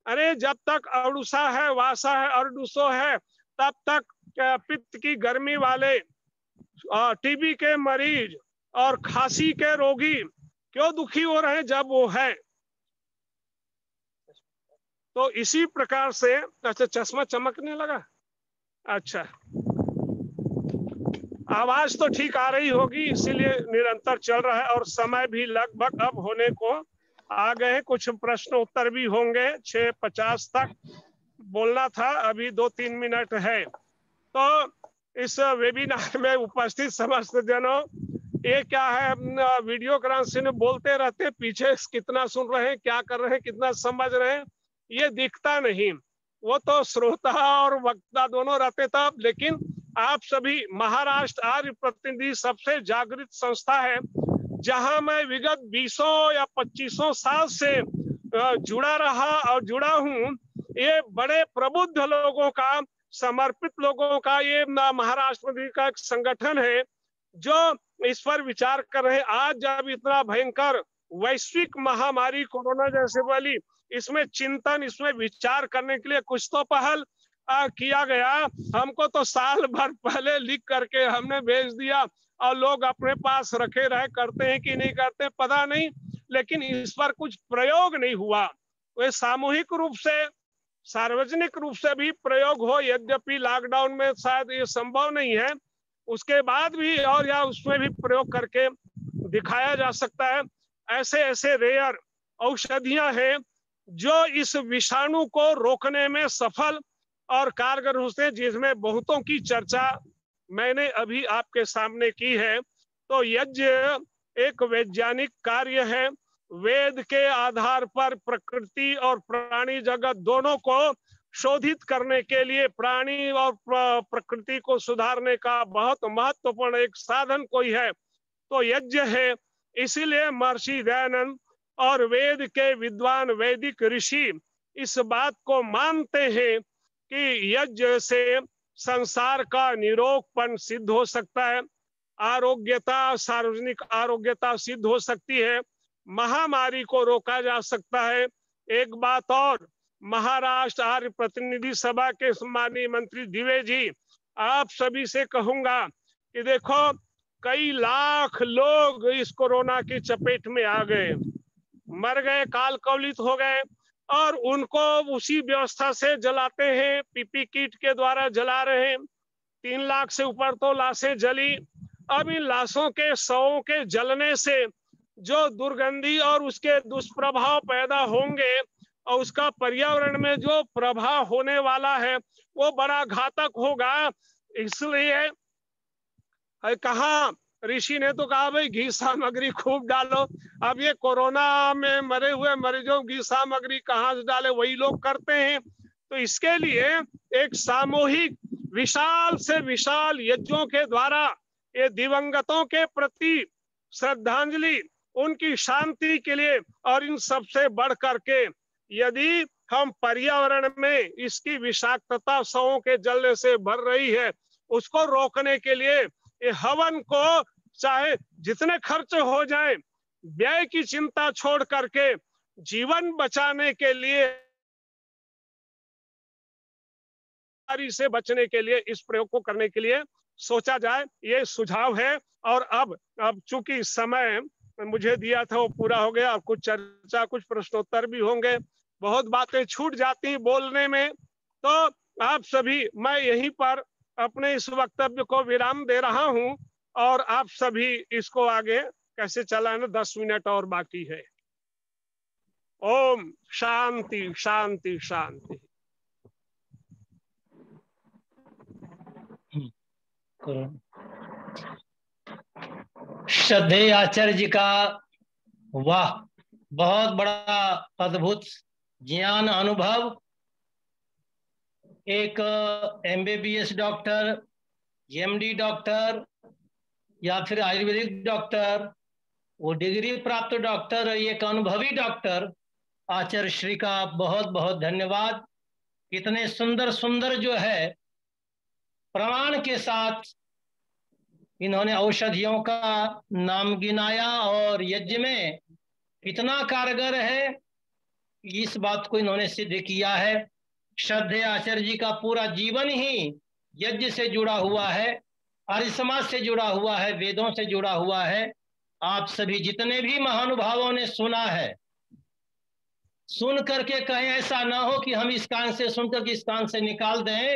Speaker 2: अरे जब तक अड़ूसा है, वासा है, अरडुसो है, तब तक पित्त की गर्मी वाले, टीबी के मरीज और खांसी के रोगी क्यों दुखी हो रहे हैं जब वो है। तो इसी प्रकार से, अच्छा चश्मा चमकने लगा, अच्छा आवाज तो ठीक आ रही होगी, इसीलिए निरंतर चल रहा है और समय भी लगभग अब होने को आ गए। कुछ प्रश्न उत्तर भी होंगे। 6:50 तक बोलना था, अभी 2-3 मिनट है। तो इस वेबिनार में उपस्थित समस्त जनों, ये क्या है, वीडियो कॉन्फ्रेंसिंग में बोलते रहते, पीछे कितना सुन रहे हैं, क्या कर रहे हैं, कितना समझ रहे हैं, ये दिखता नहीं। वो तो श्रोता और वक्ता दोनों रहते तब। लेकिन आप सभी, महाराष्ट्र आर्य प्रतिनिधि सबसे जागृत संस्था है, जहां मैं विगत 20 या 25 साल से जुड़ा रहा और जुड़ा हूं। ये बड़े प्रबुद्ध लोगों का, समर्पित लोगों का ये महाराष्ट्र का एक संगठन है जो इस पर विचार कर रहे हैं। आज जब इतना भयंकर वैश्विक महामारी कोरोना जैसे वाली, इसमें चिंतन, इसमें विचार करने के लिए कुछ तो पहल किया गया। हमको तो साल भर पहले लिख करके हमने भेज दिया और लोग अपने पास रखे रहे, करते हैं कि नहीं करते पता नहीं, लेकिन इस पर कुछ प्रयोग नहीं हुआ। वे सामूहिक रूप से, सार्वजनिक रूप से भी प्रयोग हो, यद्यपि लॉकडाउन में शायद ये संभव नहीं है, उसके बाद भी और या उसमें भी प्रयोग करके दिखाया जा सकता है। ऐसे ऐसे रेयर औषधियां हैं जो इस विषाणु को रोकने में सफल और कारगर होते हैं, जिसमें बहुतों की चर्चा मैंने अभी आपके सामने की है। तो यज्ञ एक वैज्ञानिक कार्य है। वेद के आधार पर प्रकृति और प्राणी जगत दोनों को शोधित करने के लिए, प्राणी और प्रकृति को सुधारने का बहुत महत्वपूर्ण एक साधन कोई है तो यज्ञ है। इसीलिए महर्षि दयानंद और वेद के विद्वान वैदिक ऋषि इस बात को मानते हैं कि यज्ञ से संसार का निरोगपन सिद्ध हो सकता है, आरोग्यता, सार्वजनिक आरोग्यता सिद्ध हो सकती है, महामारी को रोका जा सकता है। एक बात और, महाराष्ट्र आर्य प्रतिनिधि सभा के सम्मानीय मंत्री दिवे जी, आप सभी से कहूंगा कि देखो, कई लाख लोग इस कोरोना की चपेट में आ गए, मर गए, काल कवलित हो गए, और उनको उसी व्यवस्था से जलाते हैं, पीपी किट के द्वारा जला रहे हैं। 3 लाख से ऊपर तो लाशें जली। अब इन लाशों के, शवों के जलने से जो दुर्गंधी और उसके दुष्प्रभाव पैदा होंगे और उसका पर्यावरण में जो प्रभाव होने वाला है वो बड़ा घातक होगा। इसलिए कहा, ऋषि ने तो कहा भाई घी सामग्री खूब डालो। अब ये कोरोना में मरे हुए मरीजों घी सामग्री कहाँ से डाले, वही लोग करते हैं। तो इसके लिए एक सामूहिक विशाल से विशाल यज्ञों के द्वारा ये दिवंगतों के प्रति श्रद्धांजलि, उनकी शांति के लिए, और इन सबसे बढ़ करके यदि हम पर्यावरण में इसकी विषाक्तता शवों के जलने से बढ़ रही है, उसको रोकने के लिए ये हवन को चाहे जितने खर्च हो जाए, व्यय की चिंता छोड़ करके जीवन बचाने के लिए, से बचने के लिए इस प्रयोग को करने के लिए सोचा जाए, ये सुझाव है। और अब चूंकि समय मुझे दिया था वो पूरा हो गया, और कुछ चर्चा, कुछ प्रश्नोत्तर भी होंगे, बहुत बातें छूट जाती बोलने में, तो आप सभी, मैं यहीं पर अपने इस वक्तव्य को विराम दे रहा हूं, और आप सभी इसको आगे कैसे चलाना, 10 मिनट और बाकी है। ओम शांति शांति शांति।
Speaker 1: श्रद्धेय आचार्य जी का वाह, बहुत बड़ा अद्भुत ज्ञान अनुभव। एक MBBS डॉक्टर, MD डॉक्टर या फिर आयुर्वेदिक डॉक्टर, वो डिग्री प्राप्त डॉक्टर, एक अनुभवी डॉक्टर, आचार्य श्री का बहुत बहुत धन्यवाद। इतने सुंदर सुंदर जो है प्रमाण के साथ इन्होंने औषधियों का नाम गिनाया, और यज्ञ में इतना कारगर है, इस बात को इन्होंने सिद्ध किया है। श्रद्धेय आचार्य जी का पूरा जीवन ही यज्ञ से जुड़ा हुआ है, आर्य समाज से जुड़ा हुआ है, वेदों से जुड़ा हुआ है। आप सभी जितने भी महानुभावों ने सुना है, सुन करके कहीं ऐसा ना हो कि हम इस कान से सुनकर के इस कान से निकाल दें।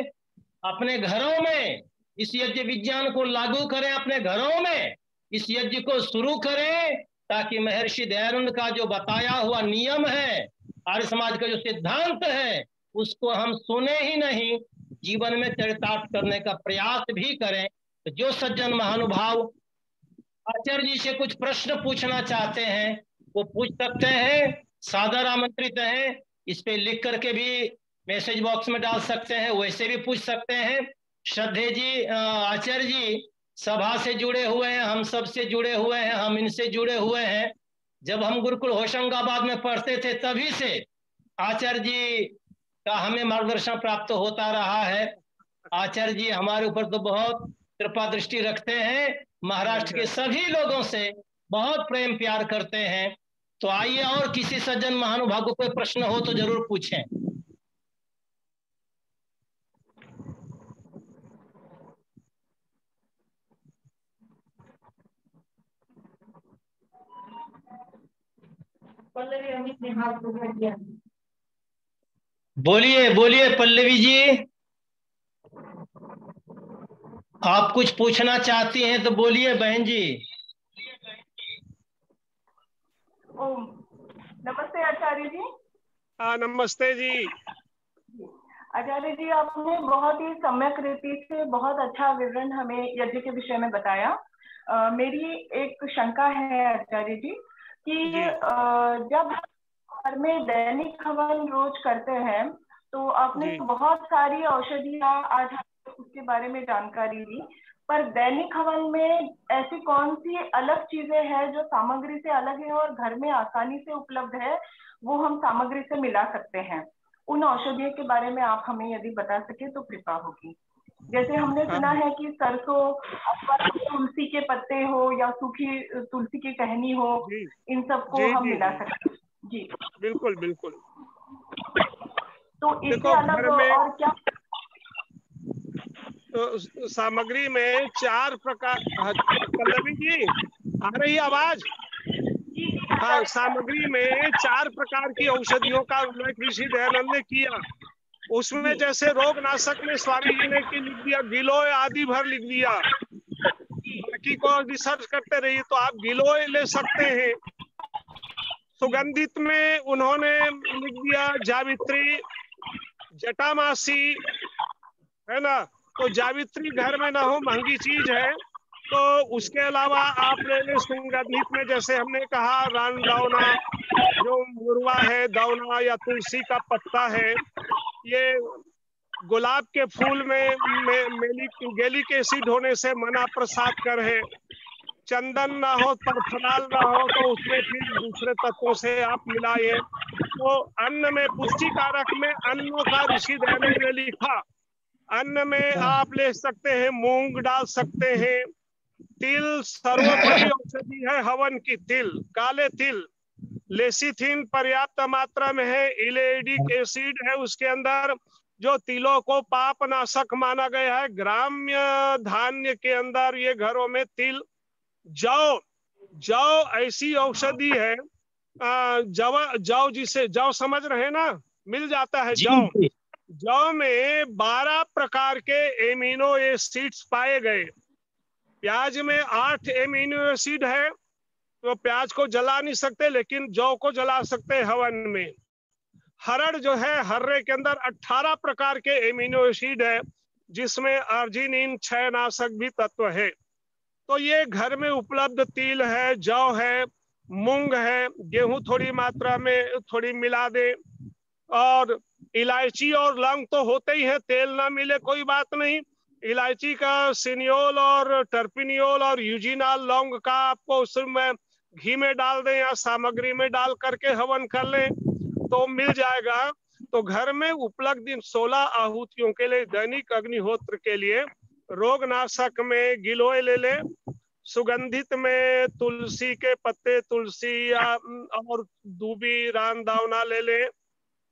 Speaker 1: अपने घरों में इस यज्ञ विज्ञान को लागू करें, अपने घरों में इस यज्ञ को शुरू करें, ताकि महर्षि दयानंद का जो बताया हुआ नियम है, आर्य समाज का जो सिद्धांत है, उसको हम सुने ही नहीं, जीवन में चरितार्थ करने का प्रयास भी करें। तो जो सज्जन महानुभाव आचार्य जी से कुछ प्रश्न पूछना चाहते हैं वो पूछ सकते हैं, सादर आमंत्रित हैं। इस पे लिख करके भी मैसेज बॉक्स में डाल सकते हैं, वैसे भी पूछ सकते हैं। श्रद्धे जी, आचार्य जी सभा से जुड़े हुए हैं, हम सब से जुड़े हुए हैं, हम इनसे जुड़े हुए हैं। जब हम गुरुकुल होशंगाबाद में पढ़ते थे तभी से आचार्य जी का हमें मार्गदर्शन प्राप्त होता रहा है। आचार्य जी हमारे ऊपर तो बहुत कृपा दृष्टि रखते हैं, महाराष्ट्र के सभी लोगों से बहुत प्रेम प्यार करते हैं। तो आइए, और किसी सज्जन महानुभाव को कोई प्रश्न हो तो जरूर पूछें। बोलिए बोलिए पल्लवी जी, आप कुछ पूछना चाहती हैं तो बोलिए बहन जी।
Speaker 4: नमस्ते आचार्य जी।
Speaker 2: नमस्ते जी।
Speaker 4: आचार्य जी, आपने बहुत ही सम्यक रीति से बहुत अच्छा विवरण हमें यज्ञ के विषय में बताया। मेरी एक शंका है आचार्य जी कि जब घर में दैनिक हवन रोज करते हैं तो आपने बहुत सारी औषधियां आज उसके बारे में जानकारी दी, पर दैनिक हवन में ऐसी कौन सी अलग चीजें हैं जो सामग्री से अलग है और घर में आसानी से उपलब्ध है, वो हम सामग्री से मिला सकते हैं? उन औषधियों के बारे में आप हमें यदि बता सके तो कृपा होगी। जैसे हमने सुना है कि सरसों अथवा तुलसी के पत्ते हो या सूखी तुलसी की टहनी हो, इन सबको हम मिला सकते हैं। जी
Speaker 2: बिल्कुल बिल्कुल।
Speaker 4: तो इससे अलग और क्या?
Speaker 2: तो सामग्री में 4 प्रकार। पल्लवी जी आ रही आवाज? हाँ, सामग्री में 4 प्रकार की औषधियों का उल्लेख ऋषि दयानंद ने किया। उसमें जैसे रोगनाशक में स्वामी जी ने लिख दिया, गिलोय आदि भर लिख दिया। बाकी को रिसर्च करते रहिए तो आप गिलोय ले सकते हैं। सुगंधित में उन्होंने लिख दिया जावित्री, जटामासी, है ना। तो जावित्री घर में ना हो, महंगी चीज है। तो उसके अलावा आप ले लें सुगंधित में, जैसे हमने कहा रानदावना, जो मुरवा है, दावना या तुलसी का पत्ता है, ये गुलाब के फूल में गेलिक एसिड होने से मना प्रसाद कर है। चंदन ना हो, परफलाल ना हो तो उसमें फिर दूसरे तत्वों से आप मिलाइए। तो अन्न में पुष्टि कारक में अन्नों का ऋषि दयानंद ने लिखा। अन्न में आप ले सकते हैं, मूंग डाल सकते हैं। तिल सर्वोपरि औषधि है हवन की। तिल, काले तिल, लेसिथिन पर्याप्त मात्रा में है, इलेडिक एसिड है उसके अंदर, जो तिलों को पाप नाशक माना गया है। ग्राम्य धान्य के अंदर ये घरों में तिल, जौ ऐसी औषधि है। जौ जिसे जौ समझ रहे ना, मिल जाता है जौ में 12 प्रकार के एमिनो एसिड्स पाए गए। प्याज में 8 एमिनो एसिड है, तो प्याज को जला नहीं सकते, लेकिन जौ को जला सकते हैं हवन में। हरड़ जो है, हर्रे के अंदर 18 प्रकार के एमिनो एसिड है, जिसमें अर्जिनिन क्षयनाशक भी तत्व है। तो ये घर में उपलब्ध तिल है, जौ है, मूंग है, गेहूं थोड़ी मात्रा में थोड़ी मिला दे, और इलायची और लौंग तो होते ही है। तेल ना मिले कोई बात नहीं, इलायची का सिनियोल और टर्पिनियोल और यूजिनाल लौंग का आपको उसमें घी में डाल दें या सामग्री में डाल करके हवन कर लें तो मिल जाएगा। तो घर में उपलब्ध इन 16 आहुतियों के लिए, दैनिक अग्निहोत्र के लिए, रोगनाशक में गिलोय ले ले, सुगंधित में तुलसी के पत्ते, तुलसी या और दूबी, रानदावना ले ले,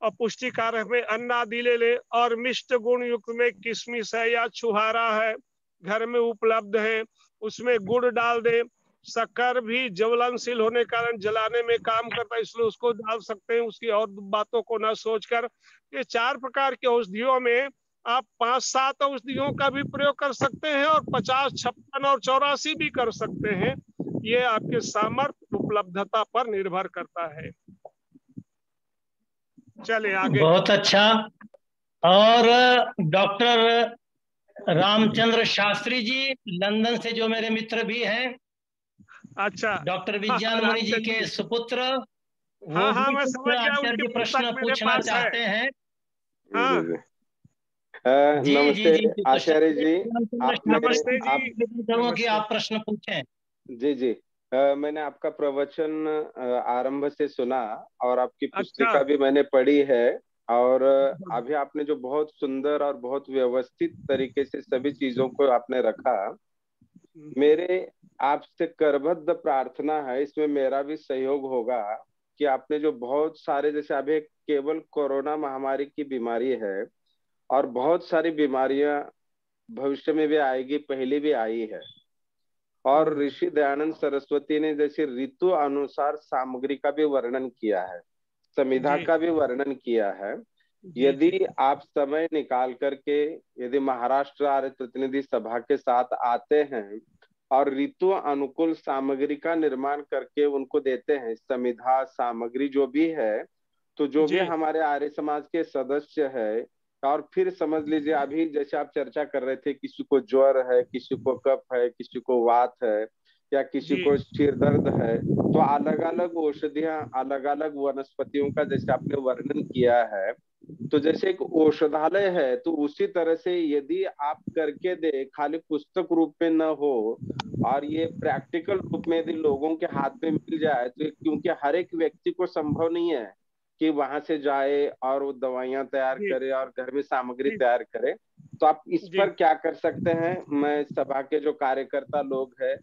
Speaker 2: और पुष्टिकारक में अन्नादि ले ले, और मिष्ट गुण युक्त में किशमिश है या छुहारा है, घर में उपलब्ध है, उसमें गुड़ डाल दे। शक्कर भी ज्वलनशील होने के कारण जलाने में काम करता है, इसलिए उसको डाल सकते हैं, उसकी और बातों को ना सोचकर। ये 4 प्रकार के औषधियों में आप 5-7 औषधियों का भी प्रयोग कर सकते हैं, और 50, 56 और 84 भी कर सकते हैं। ये आपके सामर्थ्य उपलब्धता पर निर्भर करता है। चलिए आगे।
Speaker 1: बहुत अच्छा। और डॉक्टर रामचंद्र शास्त्री जी लंदन से, जो मेरे मित्र भी हैं,
Speaker 2: अच्छा,
Speaker 1: डॉक्टर विज्ञान मुनि जी के सुपुत्र, वो
Speaker 2: हाँ हाँ,
Speaker 1: भी
Speaker 2: मैं
Speaker 1: कुछ
Speaker 2: समझ गया,
Speaker 1: आचार्य
Speaker 2: उनकी
Speaker 1: जी
Speaker 2: पुस्तक
Speaker 1: प्रश्न
Speaker 2: मेरे
Speaker 1: पूछना
Speaker 2: पास है।
Speaker 1: चाहते हैं।
Speaker 2: हाँ
Speaker 1: जी जी
Speaker 5: नमस्ते
Speaker 1: जी, तो
Speaker 5: आचार्य जी।
Speaker 2: नमस्ते जी।
Speaker 1: आपने कि आप प्रश्न पूछें।
Speaker 5: जी जी, मैंने आपका प्रवचन आरंभ से सुना और आपकी
Speaker 2: अच्छा,
Speaker 5: पुस्तिका भी मैंने पढ़ी है। और अभी आपने जो बहुत सुंदर और बहुत व्यवस्थित तरीके से सभी चीजों को आपने रखा, मेरे आपसे करबद्ध प्रार्थना है, इसमें मेरा भी सहयोग होगा कि आपने जो बहुत सारे, जैसे अभी केवल कोरोना महामारी की बीमारी है और बहुत सारी बीमारियां भविष्य में भी आएगी, पहले भी आई है, और ऋषि दयानंद सरस्वती ने जैसे ऋतु अनुसार सामग्री का भी वर्णन किया है, संविधा का भी वर्णन किया है। यदि आप समय निकाल करके यदि महाराष्ट्र आर्य प्रतिनिधि सभा के साथ आते हैं और ऋतु अनुकूल सामग्री का निर्माण करके उनको देते हैं, संविधा सामग्री जो भी है, तो जो भी हमारे आर्य समाज के सदस्य है, और फिर समझ लीजिए अभी जैसे आप चर्चा कर रहे थे, किसी को ज्वर है, किसी को कफ है, किसी को वात है, या किसी को सिर दर्द है, तो अलग अलग औषधियां, अलग अलग वनस्पतियों का जैसे आपने वर्णन किया है, तो जैसे एक औषधालय है, तो उसी तरह से यदि आप करके दे, खाली पुस्तक रूप में न हो और ये प्रैक्टिकल रूप में यदि लोगों के हाथ में मिल जाए, तो क्योंकि हर एक व्यक्ति को संभव नहीं है कि वहां से जाए और वो दवाइयां तैयार करे और घर में सामग्री तैयार करे, तो आप इस पर क्या कर सकते हैं? मैं सभा के जो कार्यकर्ता लोग हैं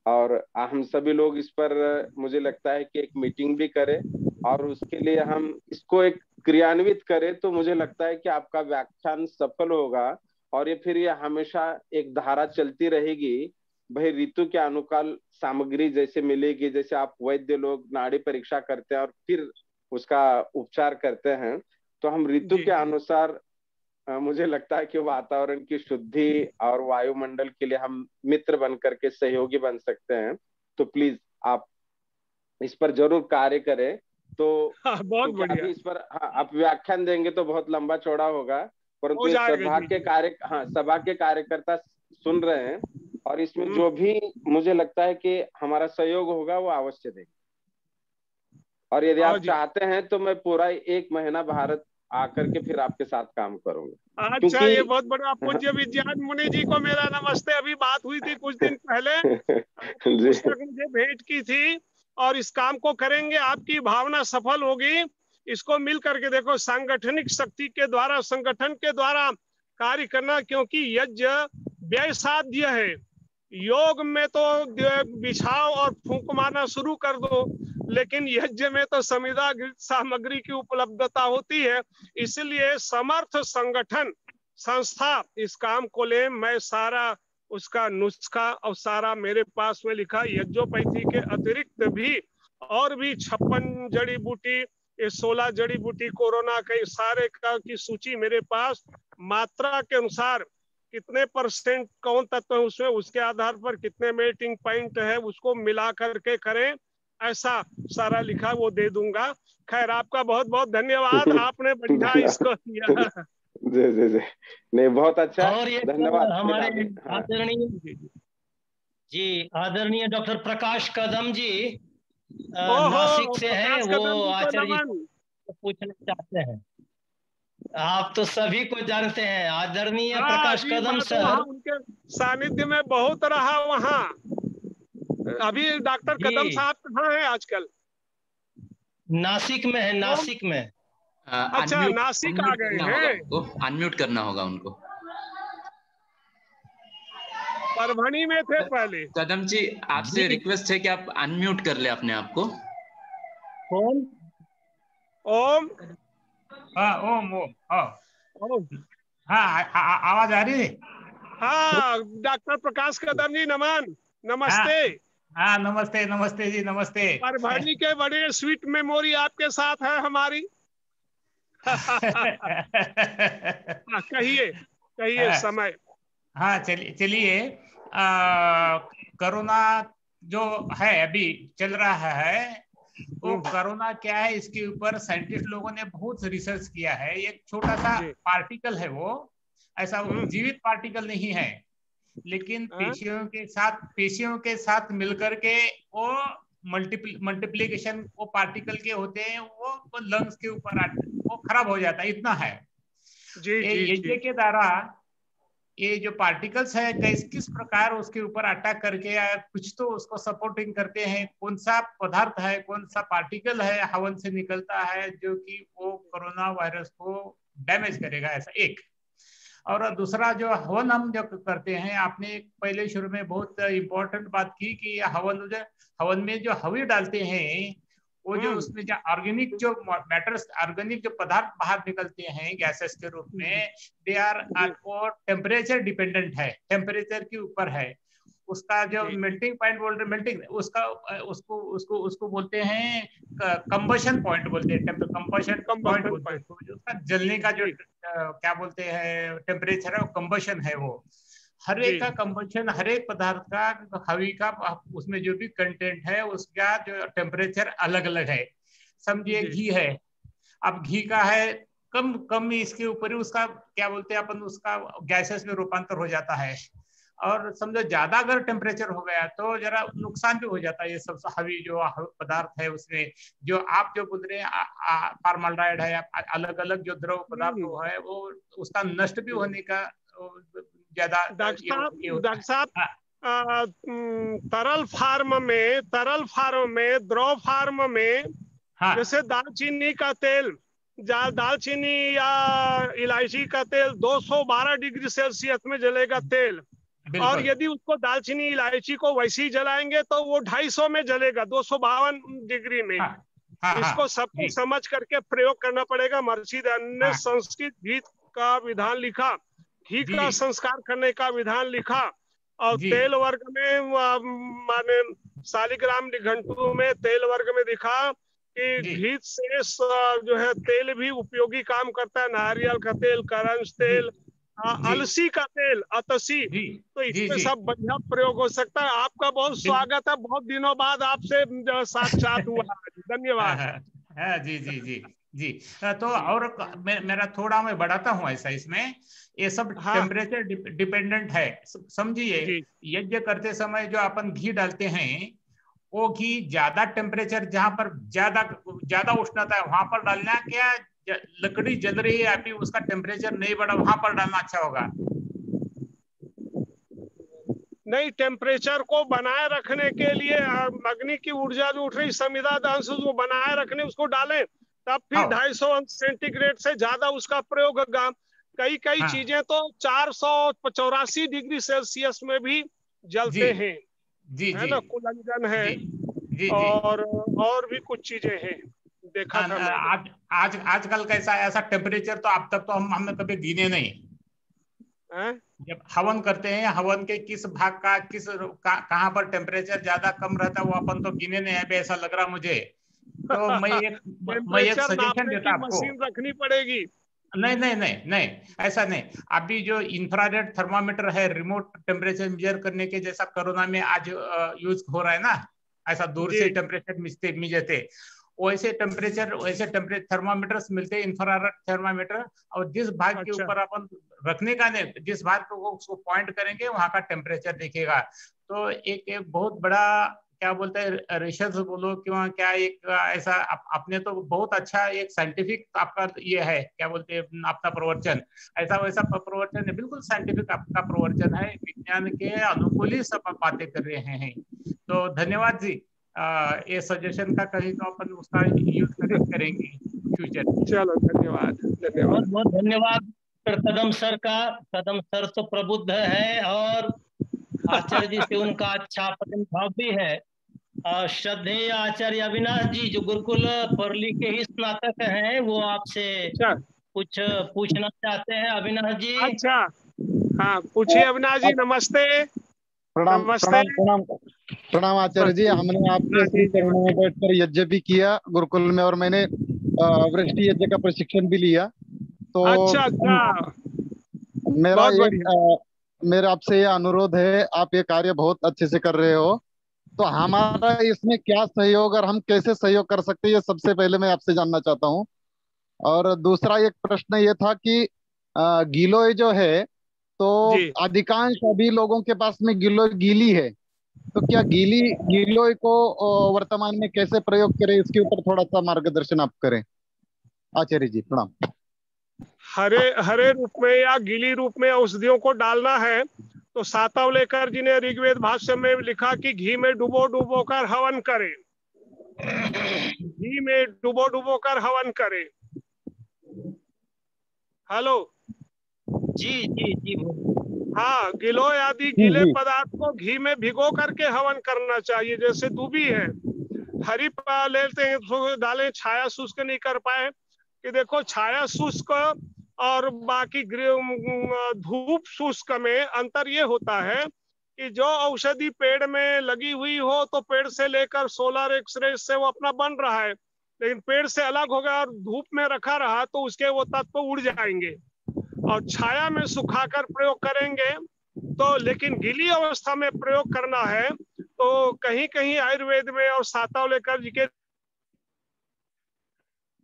Speaker 5: और हम सभी लोग इस पर मुझे लगता है कि एक मीटिंग भी करें और उसके लिए हम इसको एक क्रियान्वित करें, तो मुझे लगता है कि आपका व्याख्यान सफल होगा और ये फिर ये हमेशा एक धारा चलती रहेगी। भाई ऋतु के अनुकूल सामग्री जैसे मिलेगी, जैसे आप वैद्य लोग नाड़ी परीक्षा करते हैं और फिर उसका उपचार करते हैं, तो हम ऋतु के अनुसार मुझे लगता है कि वातावरण की शुद्धि और वायुमंडल के लिए हम मित्र बन करके सहयोगी बन सकते हैं। तो प्लीज आप इस पर जरूर कार्य करें। तो
Speaker 2: बहुत बढ़िया।
Speaker 5: अभी इस पर आप व्याख्यान देंगे तो बहुत लंबा चौड़ा होगा, परंतु सभा के कार्यकर्ता सुन रहे हैं और इसमें जो भी मुझे लगता है कि हमारा सहयोग होगा वो अवश्य देंगे। और यदि आप चाहते हैं तो मैं पूरा 1 महीना भारत आकर के फिर आपके साथ काम करूंगा।
Speaker 2: अच्छा, ये बहुत बड़ा। पूज्य विज्ञान मुनि जी को मेरा नमस्ते। अभी बात हुई थी कुछ दिन पहले, पुस्तक मुझे भेंट की थी और इस काम को करेंगे, आपकी भावना सफल होगी। इसको मिल करके देखो, सांगठनिक शक्ति के द्वारा, संगठन के द्वारा कार्य करना, क्योंकि यज्ञ व्यय साध्य है। योग में तो बिछाओ और फूंक मारना शुरू कर दो, लेकिन यज्ञ में तो संविदा सामग्री की उपलब्धता होती है। इसलिए समर्थ संगठन संस्था इस काम को ले। मैं सारा उसका नुस्खा और सारा मेरे पास में लिखा, यज्ञोपैथी के अतिरिक्त भी और भी 56 जड़ी बूटी, ये 16 जड़ी बूटी कोरोना के सारे का की सूची मेरे पास, मात्रा के अनुसार कितने % कौन तत्व है उसमें, उसके आधार पर कितने मेल्टिंग पॉइंट है, उसको मिला करके करें, ऐसा सारा लिखा वो दे दूंगा। खैर, आपका बहुत बहुत धन्यवाद, आपने बढ़िया इसको किया।
Speaker 5: जी नहीं, बहुत अच्छा,
Speaker 1: और ये
Speaker 5: धन्यवाद।
Speaker 1: हमारे आदरणीय डॉक्टर प्रकाश कदम जी नासिक से हैं, वो आचार्य जी पूछना चाहते हैं। आप तो सभी को जानते हैं, आदरणीय प्रकाश कदम सर।
Speaker 2: उनके सानिध्य में बहुत रहा वहाँ। अभी डॉक्टर कदम साहब कहाँ हैं आजकल?
Speaker 1: नासिक में है, नासिक में।
Speaker 2: अच्छा, नासिक आ गए हैं।
Speaker 3: अनम्यूट करना होगा उनको।
Speaker 2: परभणी में थे पहले।
Speaker 3: कदम जी, आपसे रिक्वेस्ट है कि आप अनम्यूट कर ले अपने आप को।
Speaker 1: कौन?
Speaker 2: ओम।
Speaker 6: ओम हाँ, आवाज आ रही है?
Speaker 2: हाँ, डॉक्टर प्रकाश कदम जी नमन, नमस्ते।
Speaker 6: हाँ, नमस्ते नमस्ते जी, नमस्ते।
Speaker 2: परभणी के बड़े स्वीट मेमोरी आपके साथ है हमारी। कहिए समय।
Speaker 6: हाँ, चलिए। कोरोना जो है अभी चल रहा है वो कोरोना क्या है, इसके ऊपर साइंटिस्ट लोगों ने बहुत रिसर्च किया है। एक छोटा सा पार्टिकल है, वो ऐसा जीवित पार्टिकल नहीं है, लेकिन पेशियों के साथ मिलकर के वो मल्टीप्लिकेशन वो पार्टिकल के होते हैं, वो लंग्स के ऊपर वो खराब हो जाता है, इतना है। यज्ञ के द्वारा ये जो पार्टिकल्स है किस प्रकार उसके ऊपर अटैक करके कुछ तो उसको सपोर्टिंग करते हैं, कौन सा पदार्थ है, कौन सा पार्टिकल है हवन से निकलता है जो कि वो कोरोना वायरस को डैमेज करेगा, ऐसा एक। और दूसरा जो हवन हम जो करते हैं, आपने पहले शुरू में बहुत इंपॉर्टेंट बात की कि हवन में जो हवी डालते हैं वो जो उसमें जो ऑर्गेनिक जो मैटर्स, ऑर्गेनिक जो पदार्थ बाहर निकलते हैं गैसेस के रूप में, दे आर टेम्परेचर डिपेंडेंट है, टेम्परेचर के ऊपर है। उसका जो मेल्टिंग पॉइंट बोल रहे, मेल्टिंग उसका उसको बोलते हैं कंबशन पॉइंट बोलते हैं, कंबशन पॉइंट बोलते हैं, उसका जलने का जो क्या बोलते हैं टेम्परेचर है, वो कंबशन है। वो हर एक का कंबशन, हर एक पदार्थ का हवी का उसमें जो भी कंटेंट है उसका जो टेम्परेचर अलग अलग है। समझिए घी है, अब घी का है कम इसके ऊपर ही उसका क्या बोलते हैं अपन, उसका गैसेस में रूपांतर हो जाता है। और समझो ज्यादा अगर टेम्परेचर हो गया तो जरा नुकसान भी हो जाता है। ये सब हवी जो पदार्थ है उसमें जो आप जो बोल रहे हैं फॉर्मल्डिहाइड है, अलग अलग जो द्रव पदार्थ है वो उसका नष्ट भी होने का ज्यादा।
Speaker 2: डॉक्टर साहब तरल फार्म में द्रव फार्म में जैसे दालचीनी का तेल, दालचीनी या इलायची का तेल 212 डिग्री सेल्सियस में जलेगा तेल, और यदि उसको दालचीनी इलायची को वैसे ही जलाएंगे तो वो 250 में जलेगा, 252 डिग्री में। इसको सबको समझ करके प्रयोग करना पड़ेगा। महर्षि दयानंद ने संस्कृत घी का विधान लिखा, घी का संस्कार करने का विधान लिखा, और तेल वर्ग में माने शालिग्राम निघंटु में तेल वर्ग में दिखा कि घी से जो है तेल भी उपयोगी काम करता है। नारियल का तेल, करंज तेल, अलसी का तेल, अतसी, तो इसमें सब बढ़िया प्रयोग हो सकता है। आपका बहुत स्वागत है, बहुत दिनों बाद आपसे साक्षात हुआ। धन्यवाद।
Speaker 6: जी जी जी जी। तो और मेरा थोड़ा मैं बढ़ाता हूँ ऐसा, इसमें ये सब टेम्परेचर डिपेंडेंट है। समझिए यज्ञ करते समय जो अपन घी डालते हैं वो घी ज्यादा टेम्परेचर, जहां पर ज्यादा उष्णता है वहां पर डालना, क्या लकड़ी जल रही है अभी उसका टेम्परेचर नहीं बढ़ा वहां पर डालना अच्छा होगा?
Speaker 2: नहीं, टेम्परेचर को बनाए रखने के लिए अग्नि की ऊर्जा जो उठ रही समिधा दहन से उसको बनाए रखने उसको डालें, तब फिर 250 सेंटीग्रेड से ज्यादा उसका प्रयोग होगा। कई चीजें तो 484 डिग्री सेल्सियस में भी जलते हैं, है ना, कुलंजन है और भी कुछ चीजें हैं, देखा था।
Speaker 6: आजकल कैसा ऐसा टेम्परेचर तो अब तक तो हमने कभी गिने नहीं। जब हवन करते हैं, हवन के किस भाग का कहाँ पर टेम्परेचर ज्यादा कम रहता है वो अपन तो गिने नहीं है, ऐसा लग रहा मुझे। तो मैं एक सजेशन देता आपको,
Speaker 2: मशीन रखनी पड़ेगी।
Speaker 6: नहीं ऐसा नहीं। अभी जो इंफ्रारेड थर्मामीटर है, रिमोट टेम्परेचर मेजर करने के, जैसा कोरोना में आज यूज हो रहा है ना, ऐसा दूर से टेम्परेचर मिलते वैसे टेम्परेचर थर्मामीटर्स मिलते हैं, इंफ्रारेड थर्मामीटर। और जिस भाग के ऊपर अपन रखने का नहीं, जिस भाग को उसको पॉइंट करेंगे वहां का टेम्परेचर दिखेगा। तो एक बहुत बड़ा क्या बोलते हैं रिसर्च बोलो क्यों क्या, एक ऐसा आपने तो बहुत अच्छा एक साइंटिफिक आपका ये है, क्या बोलते हैं आपका प्रवचन, ऐसा वैसा प्रवचन है, बिल्कुल साइंटिफिक आपका प्रवचन है, विज्ञान के अनुकूल ही सब बातें कर रहे हैं। तो धन्यवाद जी। ये सजेशन का कहीं तो अपन उसका यूज करेंगे फ्यूचर।
Speaker 2: चलो धन्यवाद।
Speaker 1: बहुत बहुत धन्यवाद कदम सर का। कदम सर तो प्रबुद्ध है और आचार्य जी से उनका अच्छा प्रेम भाव भी है। श्रद्धेय आचार्य अविनाश जी जो गुरुकुल परली के ही स्नातक हैं, वो आपसे कुछ पूछना चाहते हैं। अविनाश जी।
Speaker 2: अच्छा, हाँ पूछिए अविनाश जी। नमस्ते।
Speaker 7: प्रणाम आचार्य जी। हमने आपके श्री चरणों में बैठकर यज्ञ भी किया गुरुकुल में, और मैंने वृष्टि यज्ञ का प्रशिक्षण भी लिया। तो
Speaker 2: अच्छा।
Speaker 7: मेरा आपसे ये अनुरोध है, आप ये कार्य बहुत अच्छे से कर रहे हो, तो हमारा इसमें क्या सहयोग और हम कैसे सहयोग कर सकते हैं, ये सबसे पहले मैं आपसे जानना चाहता हूँ। और दूसरा एक प्रश्न ये था कि गिलोय जो है, तो
Speaker 2: जी
Speaker 7: अधिकांश अभी लोगों के पास में गिलोय गीली है, तो क्या गिलोय को वर्तमान में कैसे प्रयोग करें, इसके ऊपर थोड़ा सा मार्गदर्शन आप करें। आचार्य जी प्रणाम।
Speaker 2: हरे हरे रूप में या गीली रूप में औषधियों को डालना है तो सातवलेकर जी ने ऋग्वेद भाष्य में लिखा कि घी में डुबो डुबो कर हवन करें, घी में डुबो डुबो कर हवन करें। हेलो,
Speaker 1: जी जी जी
Speaker 2: हाँ, गिलोय आदि
Speaker 7: जी
Speaker 2: गीले
Speaker 7: जी
Speaker 2: पदार्थ को घी में भिगो करके हवन करना चाहिए। जैसे दूबी है, हरी लेते हैं तो डालें, छाया शुष्क नहीं कर पाए कि देखो छाया शुष्क और बाकी धूप शुष्क में अंतर ये होता है कि जो औषधि पेड़ में लगी हुई हो तो पेड़ से लेकर सोलर एक्सरे से वो अपना बन रहा है, लेकिन पेड़ से अलग हो गया और धूप में रखा रहा तो उसके वो तत्व उड़ जाएंगे। और छाया में सुखाकर प्रयोग करेंगे तो, लेकिन गीली अवस्था में प्रयोग करना है तो कहीं कहीं आयुर्वेद में और सातवलेकर जी के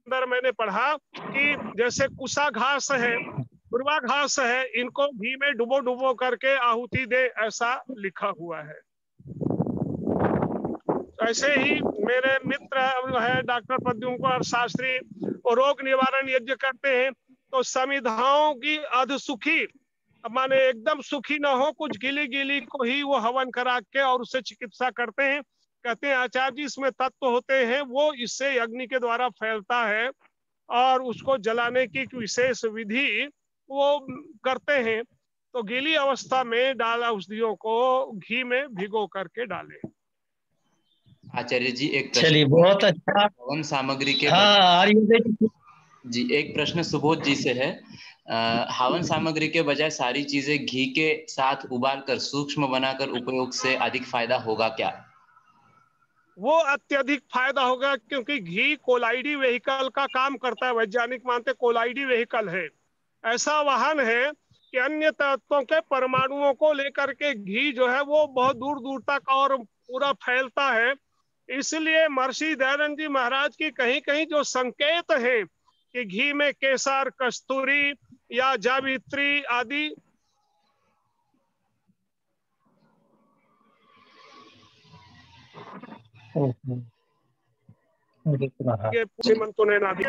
Speaker 2: अंदर मैंने पढ़ा कि जैसे कुसा घास है, पूर्वा घास है, इनको घी में डुबो डुबो करके आहुति दे, ऐसा लिखा हुआ है। ऐसे ही मेरे मित्र है डॉक्टर प्रद्युम्न कुमार शास्त्री, वो रोग निवारण यज्ञ करते हैं तो समिधाओं की अधसुखी माने एकदम सुखी ना हो, कुछ गीली गीली को ही वो हवन करा के और उससे चिकित्सा करते हैं। कहते हैं आचार्य जी इसमें तत्व होते हैं, वो इससे अग्नि के द्वारा फैलता है और उसको जलाने की विशेष विधि वो करते हैं। तो गीली अवस्था में डाला औषधियों को घी में भिगो करके डालें।
Speaker 3: आचार्य जी एक
Speaker 1: चलिए
Speaker 3: प्रश्न
Speaker 1: बहुत अच्छा।
Speaker 3: हवन सामग्री के
Speaker 1: हाँ आयुर्वेदिक
Speaker 3: जी, एक प्रश्न सुबोध जी से है। हवन सामग्री के बजाय सारी चीजें घी के साथ उबालकर सूक्ष्म बनाकर उपयोग से अधिक फायदा होगा क्या?
Speaker 2: वो अत्यधिक फायदा होगा क्योंकि घी कोलाइडी वेहिकल का काम करता है। वैज्ञानिक मानते कोलाइडी वेहिकल है, ऐसा वाहन है कि अन्य तत्वों के परमाणुओं को लेकर के घी जो है वो बहुत दूर दूर तक और पूरा फैलता है। इसलिए महर्षि दयानंद जी महाराज की कहीं कहीं जो संकेत है कि घी में केसर, कस्तूरी या जावित्री आदि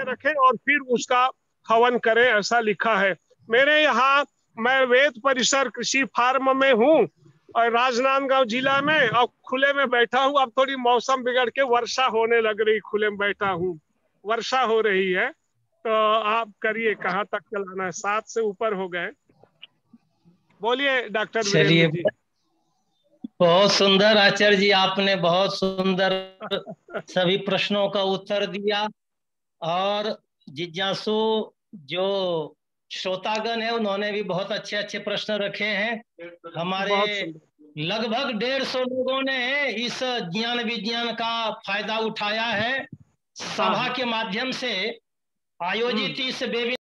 Speaker 2: रखें और फिर उसका हवन करें, ऐसा लिखा है। मेरे यहाँ मैं वेद परिसर कृषि फार्म में हूँ और राजनांदगांव जिला में, और खुले में बैठा हूँ। अब थोड़ी मौसम बिगड़ के वर्षा होने लग रही, खुले में बैठा हूँ, वर्षा हो रही है। तो आप करिए, कहाँ तक चलाना है, 7 से ऊपर हो गए। बोलिए डॉक्टर वीरेंद्र
Speaker 1: चलिए
Speaker 2: जी।
Speaker 1: बहुत सुंदर आचार्य जी, आपने बहुत सुंदर सभी प्रश्नों का उत्तर दिया। और जिज्ञासु जो श्रोतागण है उन्होंने भी बहुत अच्छे अच्छे प्रश्न रखे हैं। हमारे लगभग 150 लोगों ने इस ज्ञान विज्ञान का फायदा उठाया है। सभा के माध्यम से आयोजित इस वेबिनार